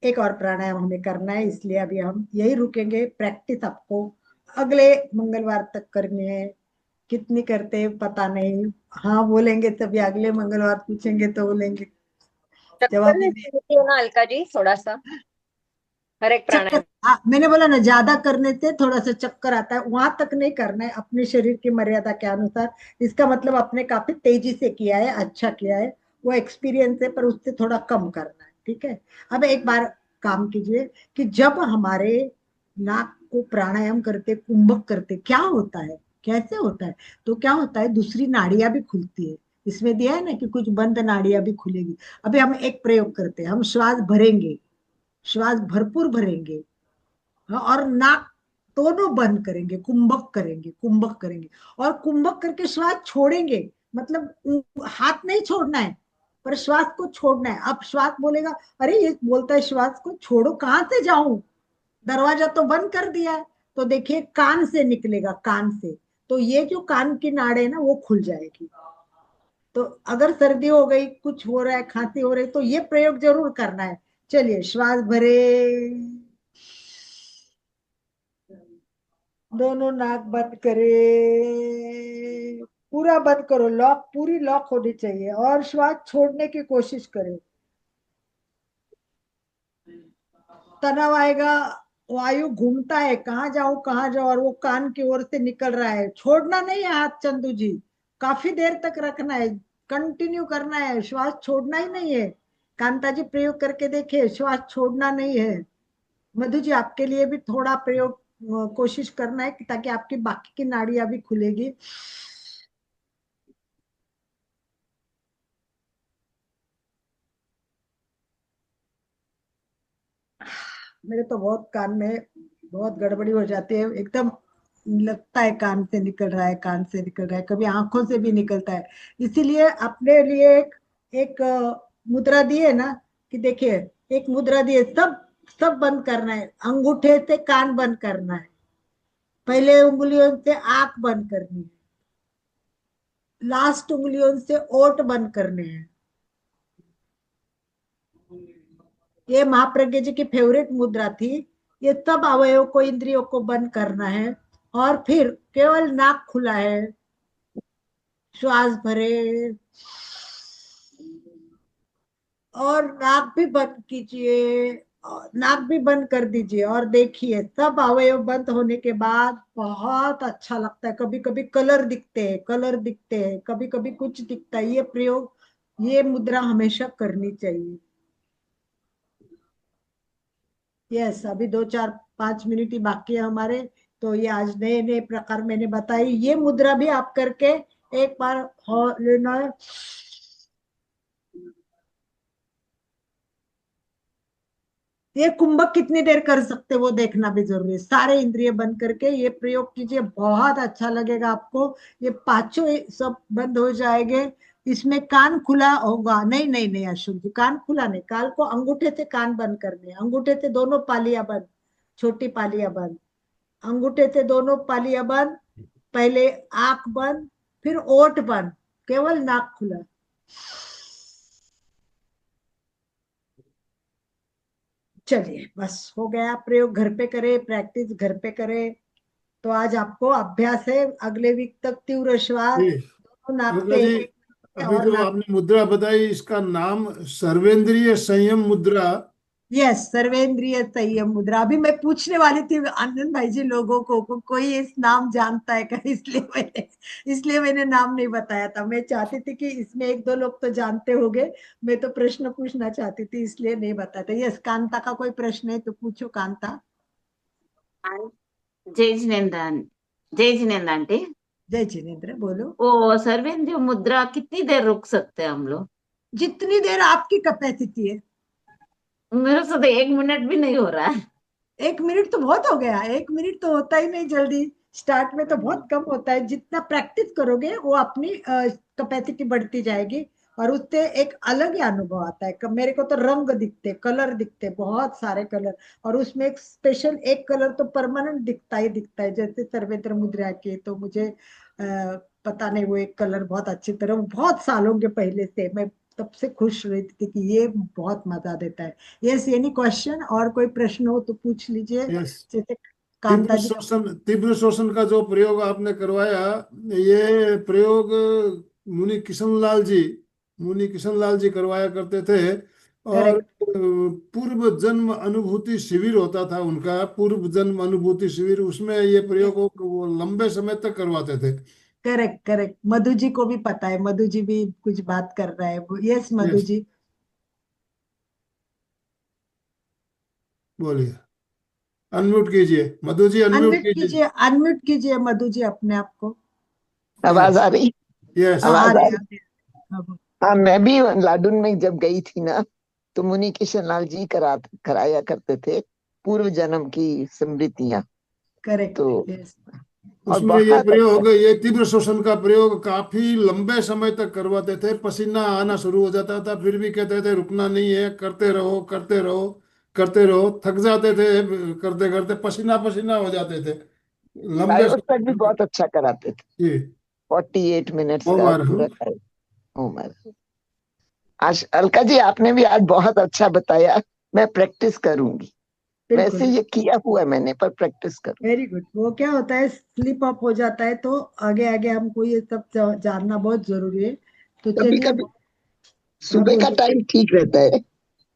एक और प्राणायाम हमें करना है, इसलिए अभी हम यही रुकेंगे। प्रैक्टिस आपको अगले मंगलवार तक करनी है। कितनी करते हैं पता नहीं। हाँ बोलेंगे तभी, अगले मंगलवार पूछेंगे तो बोलेंगे। चक्कर जवाब नहीं नहीं। देती हो ना अलका जी, थोड़ा सा हर एक चक्कर, प्राणायाम। मैंने बोला ना, ज्यादा करने से थोड़ा सा चक्कर आता है, वहां तक नहीं करना है, अपने शरीर की मर्यादा के अनुसार। इसका मतलब आपने काफी तेजी से किया है, अच्छा किया है, वो एक्सपीरियंस है, पर उससे थोड़ा कम करना है, ठीक है। अब एक बार काम कीजिए कि जब हमारे नाक को प्राणायाम करते, कुंभक करते, क्या होता है, कैसे होता है, तो क्या होता है, दूसरी नाड़ियां भी खुलती है। इसमें दिया है ना कि कुछ बंद नाड़ियां भी खुलेगी। अभी हम एक प्रयोग करते हैं, हम श्वास भरेंगे, श्वास भरपूर भरेंगे, हाँ, और नाक दोनों बंद करेंगे, कुंभक करेंगे, कुंभक करेंगे, और कुंभक करके श्वास छोड़ेंगे। मतलब हाथ नहीं छोड़ना है, पर श्वास को छोड़ना है। अब श्वास बोलेगा, अरे ये बोलता है श्वास को छोड़ो, कहां से जाऊं, दरवाजा तो बंद कर दिया है। तो देखिए कान से निकलेगा, कान से। तो ये जो कान की नाड़ है ना वो खुल जाएगी। तो अगर सर्दी हो गई, कुछ हो रहा है, खांसी हो रही, तो ये प्रयोग जरूर करना है। चलिए श्वास भरे, दोनों नाक बंद करे, पूरा बंद करो, लॉक, पूरी लॉक होनी चाहिए, और श्वास छोड़ने की कोशिश करें। तनाव आएगा, वायु घूमता है, कहाँ जाऊं कहाँ जाऊं, और वो कान की ओर से निकल रहा है। छोड़ना नहीं है हाथ चंदू जी, काफी देर तक रखना है, कंटिन्यू करना है, श्वास छोड़ना ही नहीं है। कांता जी प्रयोग करके देखिए, श्वास छोड़ना नहीं है। मधु जी आपके लिए भी थोड़ा प्रयोग कोशिश करना है, ताकि आपकी बाकी की नाड़ियां भी खुलेगी। मेरे तो बहुत कान में बहुत गड़बड़ी हो जाती है, एकदम लगता है कान से निकल रहा है, कान से निकल रहा है, कभी आंखों से भी निकलता है। इसीलिए अपने लिए एक एक मुद्रा दी है ना, कि देखिए, एक मुद्रा दी है, सब सब बंद करना है, अंगूठे से कान बंद करना है, पहले उंगलियों से आंख बंद करनी है, लास्ट उंगलियों से ओठ बंद करने हैं। ये महाप्रज्ञ जी की फेवरेट मुद्रा थी। ये सब अवयव को, इंद्रियों को बंद करना है, और फिर केवल नाक खुला है, श्वास भरे, और नाक भी बंद कीजिए, और नाक भी बंद कर दीजिए, और देखिए सब अवयव बंद होने के बाद बहुत अच्छा लगता है। कभी कभी कलर दिखते हैं, कलर दिखते हैं, कभी कभी कुछ दिखता है। ये प्रयोग, ये मुद्रा हमेशा करनी चाहिए। यस, अभी 2 4 5 मिनट ही बाकी है हमारे, तो ये आज नए नए प्रकार मैंने बताई। ये मुद्रा भी आप करके एक बार लेना है। ये कुंभक कितनी देर कर सकते वो देखना भी जरूरी है। सारे इंद्रिय बंद करके ये प्रयोग कीजिए, बहुत अच्छा लगेगा आपको। ये पांचों सब बंद हो जाएंगे। इसमें कान खुला होगा, नहीं नहीं नहीं अशोक जी, कान खुला नहीं, काल को अंगूठे से कान बंद करने हैं, अंगूठे से दोनों पालियां बंद, छोटी पालियां बंद, अंगूठे से दोनों पालियां बंद, पहले आंख बंद, फिर ओठ बंद, केवल नाक खुला। चलिए बस हो गया, प्रयोग घर पे करें, प्रैक्टिस घर पे करें। तो आज आपको अभ्यास है, अगले वीक तक तीव्र श्वास जी दोनों नाक अलका से जी, एक एक अभी और जो नाक। आपने मुद्रा बताई इसका नाम सर्वेंद्रिय संयम मुद्रा। यस, सर्वेंद्रिय संयम मुद्रा। अभी मैं पूछने वाली थी आनंद भाई जी, लोगों को कोई इस नाम जानता है क्या, इसलिए मैंने नाम नहीं बताया था। मैं चाहती थी कि इसमें एक दो लोग तो जानते होंगे, मैं तो प्रश्न पूछना चाहती थी इसलिए नहीं बताया था। यस, कांता का कोई प्रश्न है तो पूछो कांता। जय जिनेन्द्र। जय जिनेन्द्र आंटी। जय जिनेन्द्र, बोलो। वो सर्वेंद्र मुद्रा कितनी देर रुक सकते हैं हम लोग? जितनी देर आपकी कैपेसिटी है। मेरे से तो 1 मिनट भी नहीं हो रहा है। 1 मिनट तो बहुत हो गया, 1 मिनट तो होता ही नहीं जल्दी, स्टार्ट में तो बहुत कम होता है। जितना प्रैक्टिस करोगे वो अपनी कैपेसिटी बढ़ती जाएगी, और उससे एक अलग ही अनुभव आता है। मेरे को तो रंग दिखते, कलर दिखते, बहुत सारे कलर, और उसमें एक स्पेशल एक कलर तो परमानेंट दिखता ही दिखता है। जैसे सर्वेंद्र मुद्रा के तो मुझे पता नहीं, वो एक कलर बहुत अच्छी तरह, बहुत सालों के पहले से मैं तब से खुश रहती थी कि ये बहुत मजा देता है। यस, एनी क्वेश्चन, और कोई प्रश्न हो तो पूछ लीजिए। यस, जैसे कांता जी। तीव्र शोषण का जो प्रयोग आपने करवाया, ये प्रयोग मुनि किशन लाल जी करवाया करते थे। और करेक्ट पूर्व जन्म अनुभूति शिविर होता था उनका, पूर्व जन्म अनुभूति शिविर, उसमें ये प्रयोग वो लंबे समय तक करवाते थे। करेक्ट करेक्ट, मधु जी को भी पता है, मधु जी भी कुछ बात कर रहा है। यस मधु यस, जी। बोलिए, अनम्यूट कीजिए मधु जी, अनम्यूट अनम्यूट कीजिए। कीजिए, अनम्यूट कीजिए मधु जी अपने आप को। आवाज यस आ रही? यस। हाँ, आ आवाज आ रही रही? आ रही। हाँ, हाँ, मैं भी लाडून में जब गई थी ना, तो मुनि किशन लाल जी कराया करते थे पूर्व जन्म की स्मृतियां। करेक्ट। तो यस और उसमें ये बहुत अच्छा। प्रयोग, ये तीव्र श्वसन का प्रयोग काफी लंबे समय तक करवाते थे। पसीना आना शुरू हो जाता था, फिर भी कहते थे रुकना नहीं है, करते रहो करते रहो करते रहो। थक जाते थे करते करते, पसीना पसीना हो जाते थे लंबे बायोस्टेक भी समय तक। बहुत अच्छा कराते थे। जी, 48 मिनट्स ओम का आ रहा पूरा हूँ। टाइम। Oh my. आज अलका जी आपने भी आज बहुत अच्छा बताया। मैं प्रैक्टिस करूंगी। वैसे बिल्कुल, ये किया हुआ है मैंने, पर प्रैक्टिस करूँ। Very good. वो क्या होता है, स्लिप अप हो जाता है, तो आगे आगे हमको ये सब जानना बहुत जरूरी है। तो कभी चलिए। कभी हाँ सुबह का बोलिए। टाइम ठीक रहता है।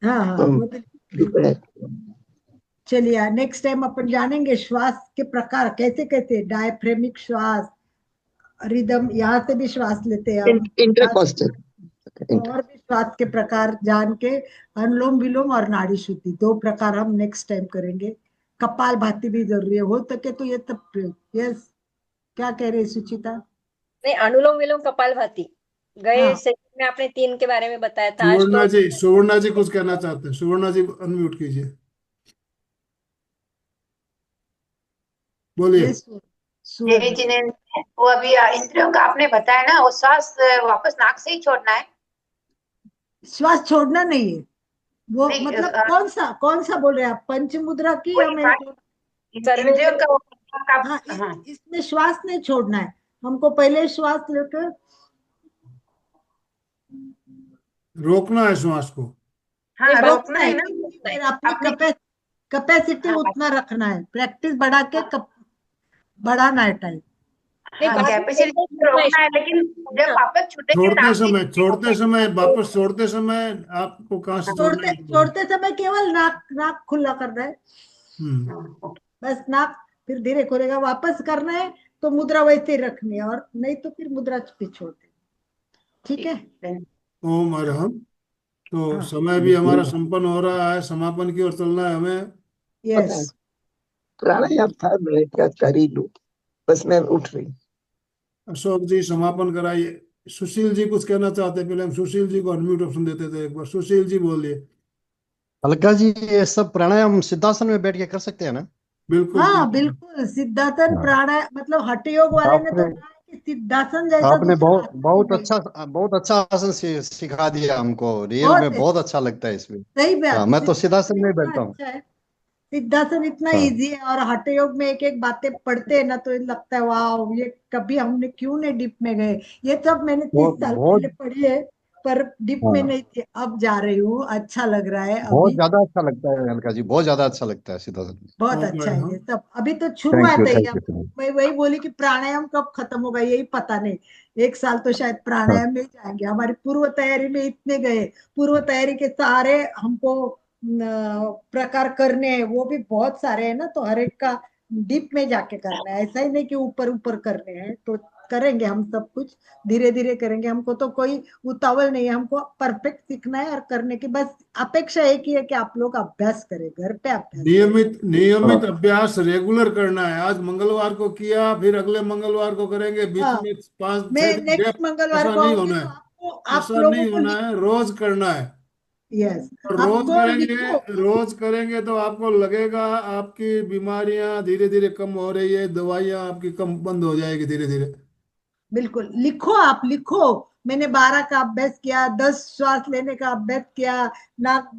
हाँ हाँ, हम वो तो बिल्कुल। दोपहर। चलिए नेक्स्ट टाइम अपन जानेंगे श्वास के प्रकार कैसे कैसे, डायफ्रेमिक श्वास, रिदम, यहाँ से भी श्वास लेते हैं हम, इंटरकॉस्टल। और भी श्वास के प्रकार जान के, अनुलोम विलोम और नाड़ी शुद्धि, 2 प्रकार हम नेक्स्ट टाइम करेंगे। कपाल भाती भी जरूरी है, हो सके तो ये तब। यस, क्या कह रहे हैं सुचिता। नहीं, अनुलोम विलोम कपालभाति गए हाँ, सेशन में आपने 3 के बारे में बताया था, आज तो सुवर्णा जी कुछ कहना चाहते हैं। सुवर्णा जी अनम्यूट कीजिए, बोलिए। यस जय सुवर्ण। जिनेन्द्र, वो अभी इंद्रियों का आपने बताया ना, वो श्वास वापस नाक से ही छोड़ना है? श्वास छोड़ना नहीं है वो, नहीं मतलब कौन सा बोल रहे हैं आप, पंच मुद्रा की या वही मैंने बात, इंद्रियों सर्वेंद्र। का हाँ, हाँ इसमें श्वास नहीं छोड़ना है हमको, पहले श्वास लेकर रोकना है श्वास को। हाँ, नहीं, बंद रोकना रोकना है, है ना। कितनी देर अपनी अपनी कैपेसिटी हाँ उतना रखना है, प्रैक्टिस बढ़ा के बढ़ाना है टाइम। नहीं, हाँ, बाद में कैपेसिटी रोकना है, लेकिन जब वापस छूटेंगे छोड़ते नाक समय, छोड़ते समय, से। वापस छोड़ते समय आपको कहाँ से छोड़ना छोड़ते है ये बोलो। छोड़ते समय केवल नाक नाक खुला करना है, हम्म। हाँ, बस नाक, फिर धीरे खोलेगा, वापस करना है तो मुद्रा वैसे ही रखनी है, और नहीं तो फिर मुद्रा भी छोड़ दे। ठीक है। ठीक। ओम अरहम। तो हाँ, समय भी हमारा संपन्न हो रहा है, समापन की ओर चलना है हमें। यस। प्राणायाम था, मैंने क्या कर ही लूं, बस मैं उठ रही। अशोक जी समापन कराइए। सुशील जी कुछ कहना चाहते हैं, पहले हम सुशील जी को अनम्यूट ऑप्शन देते थे, एक बार सुशील जी बोलिए। अलका जी, ये सब प्राणायाम सिद्धासन में बैठ के कर सकते हैं ना? बिल्कुल हाँ बिल्कुल। बिल्कुल, सिद्धासन हाँ। प्राणायाम मतलब हठ योग वाले ने तो आपने कहा है कि सिद्धासन जैसा आपने दूसरा बहुत आसन ही बहुत नहीं। बहुत अच्छा आसन सिखा दिया हमको, रियल बहुत में बहुत अच्छा लगता है इसमें। सही हाँ, बात, मैं तो सिद्धासन सिद्धासन में इतना बैठता हूँ। अच्छा है। सिद्धासन इतना हाँ। इजी है, और हठ योग में एक एक बातें पढ़ते हैं ना तो लगता है वाह, ये कभी हमने क्यों नहीं डिप में गए। ये सब मैंने 30 साल बहुत पहले पढ़ी है, पर डिप में हाँ, नहीं थी, अब जा रही हूँ, अच्छा लग रहा है बहुत अभी। ज्यादा अच्छा लगता है अलका जी, बहुत ज्यादा अच्छा लगता है सिद्धासन में। बहुत बहुत अच्छा बढ़िया, है हाँ। ये सब, अभी तो थैंक यू, शुरुआत है ये। थैंक अब यू। मैं वही बोली कि प्राणायाम कब खत्म होगा यही पता नहीं। 1 साल तो शायद हाँ, प्राणायाम में ही जाएंगे, हमारी पूर्व तैयारी में इतने गए। पूर्व तैयारी के सारे हमको प्रकार करने हैं, वो भी बहुत सारे हैं ना, तो हर एक का डीप में जाके करना है, ऐसा ही नहीं कि ऊपर ऊपर करने हैं। तो करेंगे हम सब कुछ, धीरे धीरे करेंगे, हमको तो कोई उतावल नहीं है, हमको परफेक्ट सीखना है और करने की बस अपेक्षा एक ही है कि आप लोग अभ्यास करें, घर पे अभ्यास करें। नियमित हाँ, अभ्यास रेगुलर करना है। आज मंगलवार को किया, फिर अगले मंगलवार को करेंगे, बीच हाँ, में 5-6 मैं दिन नेक्स्ट गैप, मंगलवार ऐसा को नहीं आऊंगी होना तो है। आपको, आप ऐसा लोगों नहीं को होना है, रोज करना है। यस, और रोज आपको करेंगे, लिखो। रोज करेंगे तो आपको लगेगा आपकी बीमारियां धीरे धीरे कम हो रही है, दवाइयां आपकी कम बंद हो जाएगी धीरे धीरे। बिल्कुल लिखो, आप लिखो। मैंने 12 का अभ्यास किया, 10 श्वास लेने का अभ्यास किया, नाक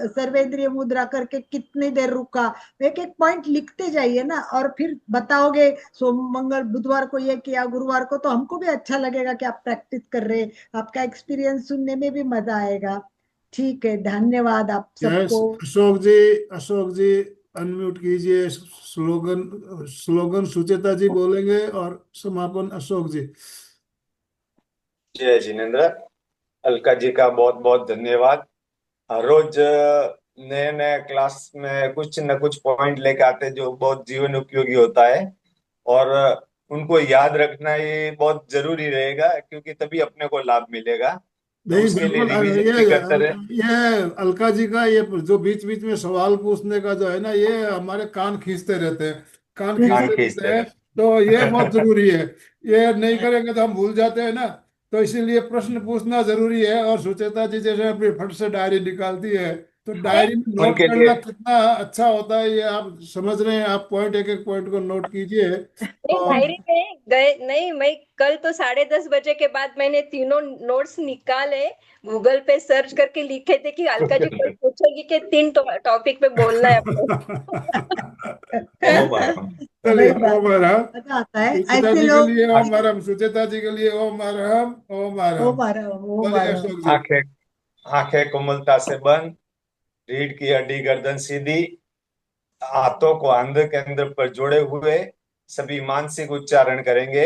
सर्वेंद्रिय मुद्रा करके कितनी देर रुका। एक एक पॉइंट लिखते जाइए ना, और फिर बताओगे सोम मंगल बुधवार को ये किया, गुरुवार को, तो हमको भी अच्छा लगेगा कि आप प्रैक्टिस कर रहे हैं। आपका एक्सपीरियंस सुनने में भी मजा आएगा। ठीक है, धन्यवाद आप यस, सबको। अशोक जी, अशोक जी अनम्यूट कीजिए। स्लोगन, स्लोगन सुचेता जी बोलेंगे और समापन अशोक जी। जय जिनेन्द्र। अलका जी का बहुत बहुत धन्यवाद। हर रोज नए नए क्लास में कुछ न कुछ पॉइंट लेके आते हैं जो बहुत जीवन उपयोगी होता है, और उनको याद रखना ये बहुत जरूरी रहेगा, क्योंकि तभी अपने को लाभ मिलेगा। तो नहीं उसके लिए बिल्कुल, रिवीजन भी करते रहे। ये अलका जी का ये जो बीच बीच में सवाल पूछने का जो है ना, ये हमारे कान खींचते रहते हैं, कान कान खींचते रहते खींचते हैं। रहे। तो ये बहुत जरूरी है। ये नहीं करेंगे तो हम भूल जाते हैं ना। तो इसीलिए प्रश्न पूछना जरूरी है। और सुचेता जी जैसे अपनी फट से डायरी निकालती है, तो डायरी में नोट उनके लिए करना कितना अच्छा होता है, ये आप समझ रहे हैं। आप पॉइंट, एक एक पॉइंट को नोट कीजिए। नहीं, और डायरी में गए नहीं, मैं कल तो 10:30 बजे के बाद मैंने तीनों नोट्स निकाले, गूगल पे सर्च करके लिखे थे कि अलका जी कल पूछेगी कि 3 टॉपिक पे बोलना है आपको। ओम आराम। चलिए, वही बात, ओम आराम। मजा आता है सुचेता ऐसे जी के लोग। लिए ओम आराम, सुचेता जी के लिए ओम आराम, ओम ओ आराम। मारा, ओ बोलिए मारा। अशोक जी। आंखें आंखें कोमलता से बंद, रीढ़ की हड्डी गर्दन सीधी, हाथों को अंदर केंद्र पर जोड़े हुए सभी मानसिक उच्चारण करेंगे।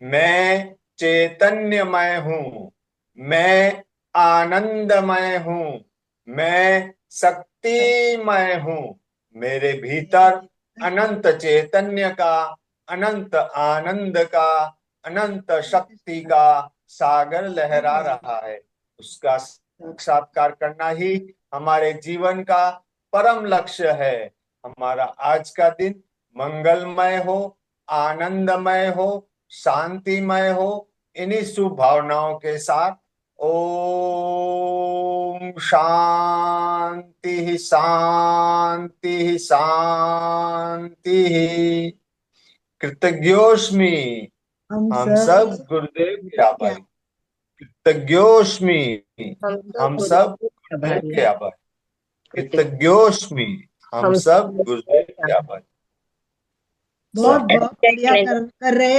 मैं चैतन्यमय हूँ, मैं आनंदमय हूँ, मैं शक्तिमय हूँ। मेरे भीतर अनंत चैतन्य का, अनंत आनंद का, अनंत शक्ति का सागर लहरा रहा है। उसका साक्षात्कार करना ही हमारे जीवन का परम लक्ष्य है। हमारा आज का दिन मंगलमय हो, आनंदमय हो, शांतिमय हो। इन्हीं शुभ भावनाओं के साथ ओम शांति शांति शांति। कृतज्ञोस्मि। हम हम सब सब गुरुदेव के क्या, आभारी। कृतज्ञोस्मि। हम तो हम सब गुरुदेव के गुरुदेव आभारी के हैं। आभारी। कृतज्ञोस्मि। हम हम सब सब गुरुदेव के आभारी। बहुत सब बहुत बढ़िया एग्जैक्ट कर रहे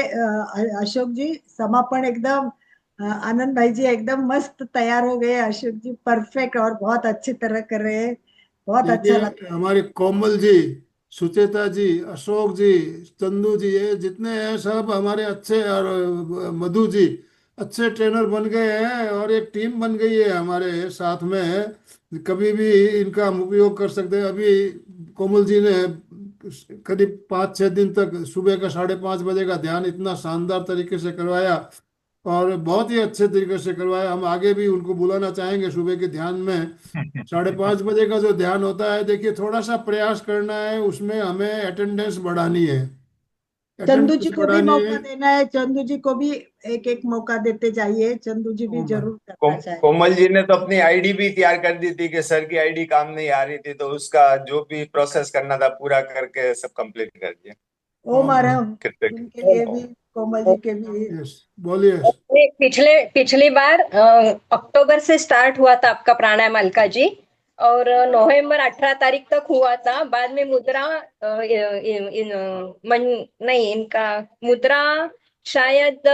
अशोक जी। समापन एकदम आनंद भाई जी एकदम मस्त तैयार हो गए। अशोक जी परफेक्ट और बहुत अच्छी तरह कर रहे हैं, बहुत अच्छा देखिए, लगा। हमारे कोमल जी, सुचेता जी, अशोक जी, चंदू जी, ये जितने हैं सब हमारे अच्छे, और मधु जी अच्छे ट्रेनर बन गए हैं, और एक टीम बन गई है हमारे साथ में। कभी भी इनका हम उपयोग कर सकते हैं। अभी कोमल जी ने करीब 5-6 दिन तक सुबह का 5:30 बजे का ध्यान इतना शानदार तरीके से करवाया और बहुत ही अच्छे तरीके से करवाया। हम आगे भी उनको बुलाना चाहेंगे सुबह के ध्यान में। 5:30 बजे का जो ध्यान होता है, देखिए थोड़ा सा प्रयास करना है, उसमें हमें अटेंडेंस बढ़ानी है, चंदू जी अटेंडेंस को भी बढ़ानी मौका है। देना है, चंदू जी को भी एक एक मौका देते जाइए, चंदू जी भी जरूर करना चाहिए। कोमल जी ने तो अपनी आईडी भी तैयार कर दी थी कि सर की आईडी काम नहीं आ रही थी, तो उसका जो भी प्रोसेस करना था पूरा करके सब कंप्लीट कर दिया। ओ मारम, कृतज्ञ। उनके लिए भी, कोमल जी के भी। यस, बोलिए। पिछली बार अक्टूबर से स्टार्ट हुआ था आपका प्राणायाम अलका जी, और नवंबर 18 तारीख तक हुआ था। बाद में मुद्रा नहीं, इनका मुद्रा शायद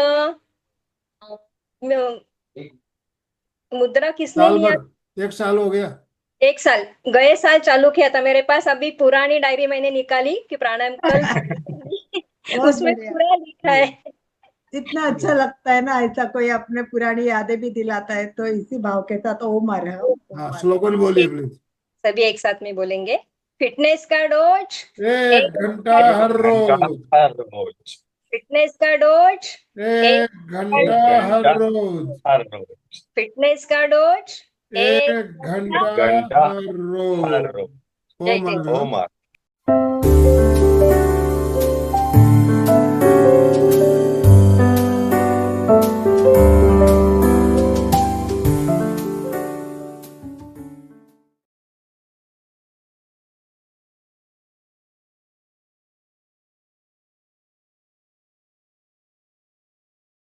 मुद्रा किसने साल लिया? भर, 1 साल हो गया। 1 साल, गए साल चालू किया था। मेरे पास अभी पुरानी डायरी मैंने निकाली कि प्राणायाम कल बहुत उसमें बढ़िया। पूरा लिखा है। इतना अच्छा लगता है ना, ऐसा कोई अपने पुरानी यादें भी दिलाता है, तो इसी भाव के साथ ओम आरहम। हाँ, स्लोगन बोलिए प्लीज। सभी एक साथ में बोलेंगे। फिटनेस का डोज 1 घंटा हर रोज। हर रोज। फिटनेस का डोज 1 घंटा हर रोज। हर रोज। फिटनेस का डोज 1 घंटा घंटा हर रोज। हर रोज। जय ओम जय। आरहम। ओम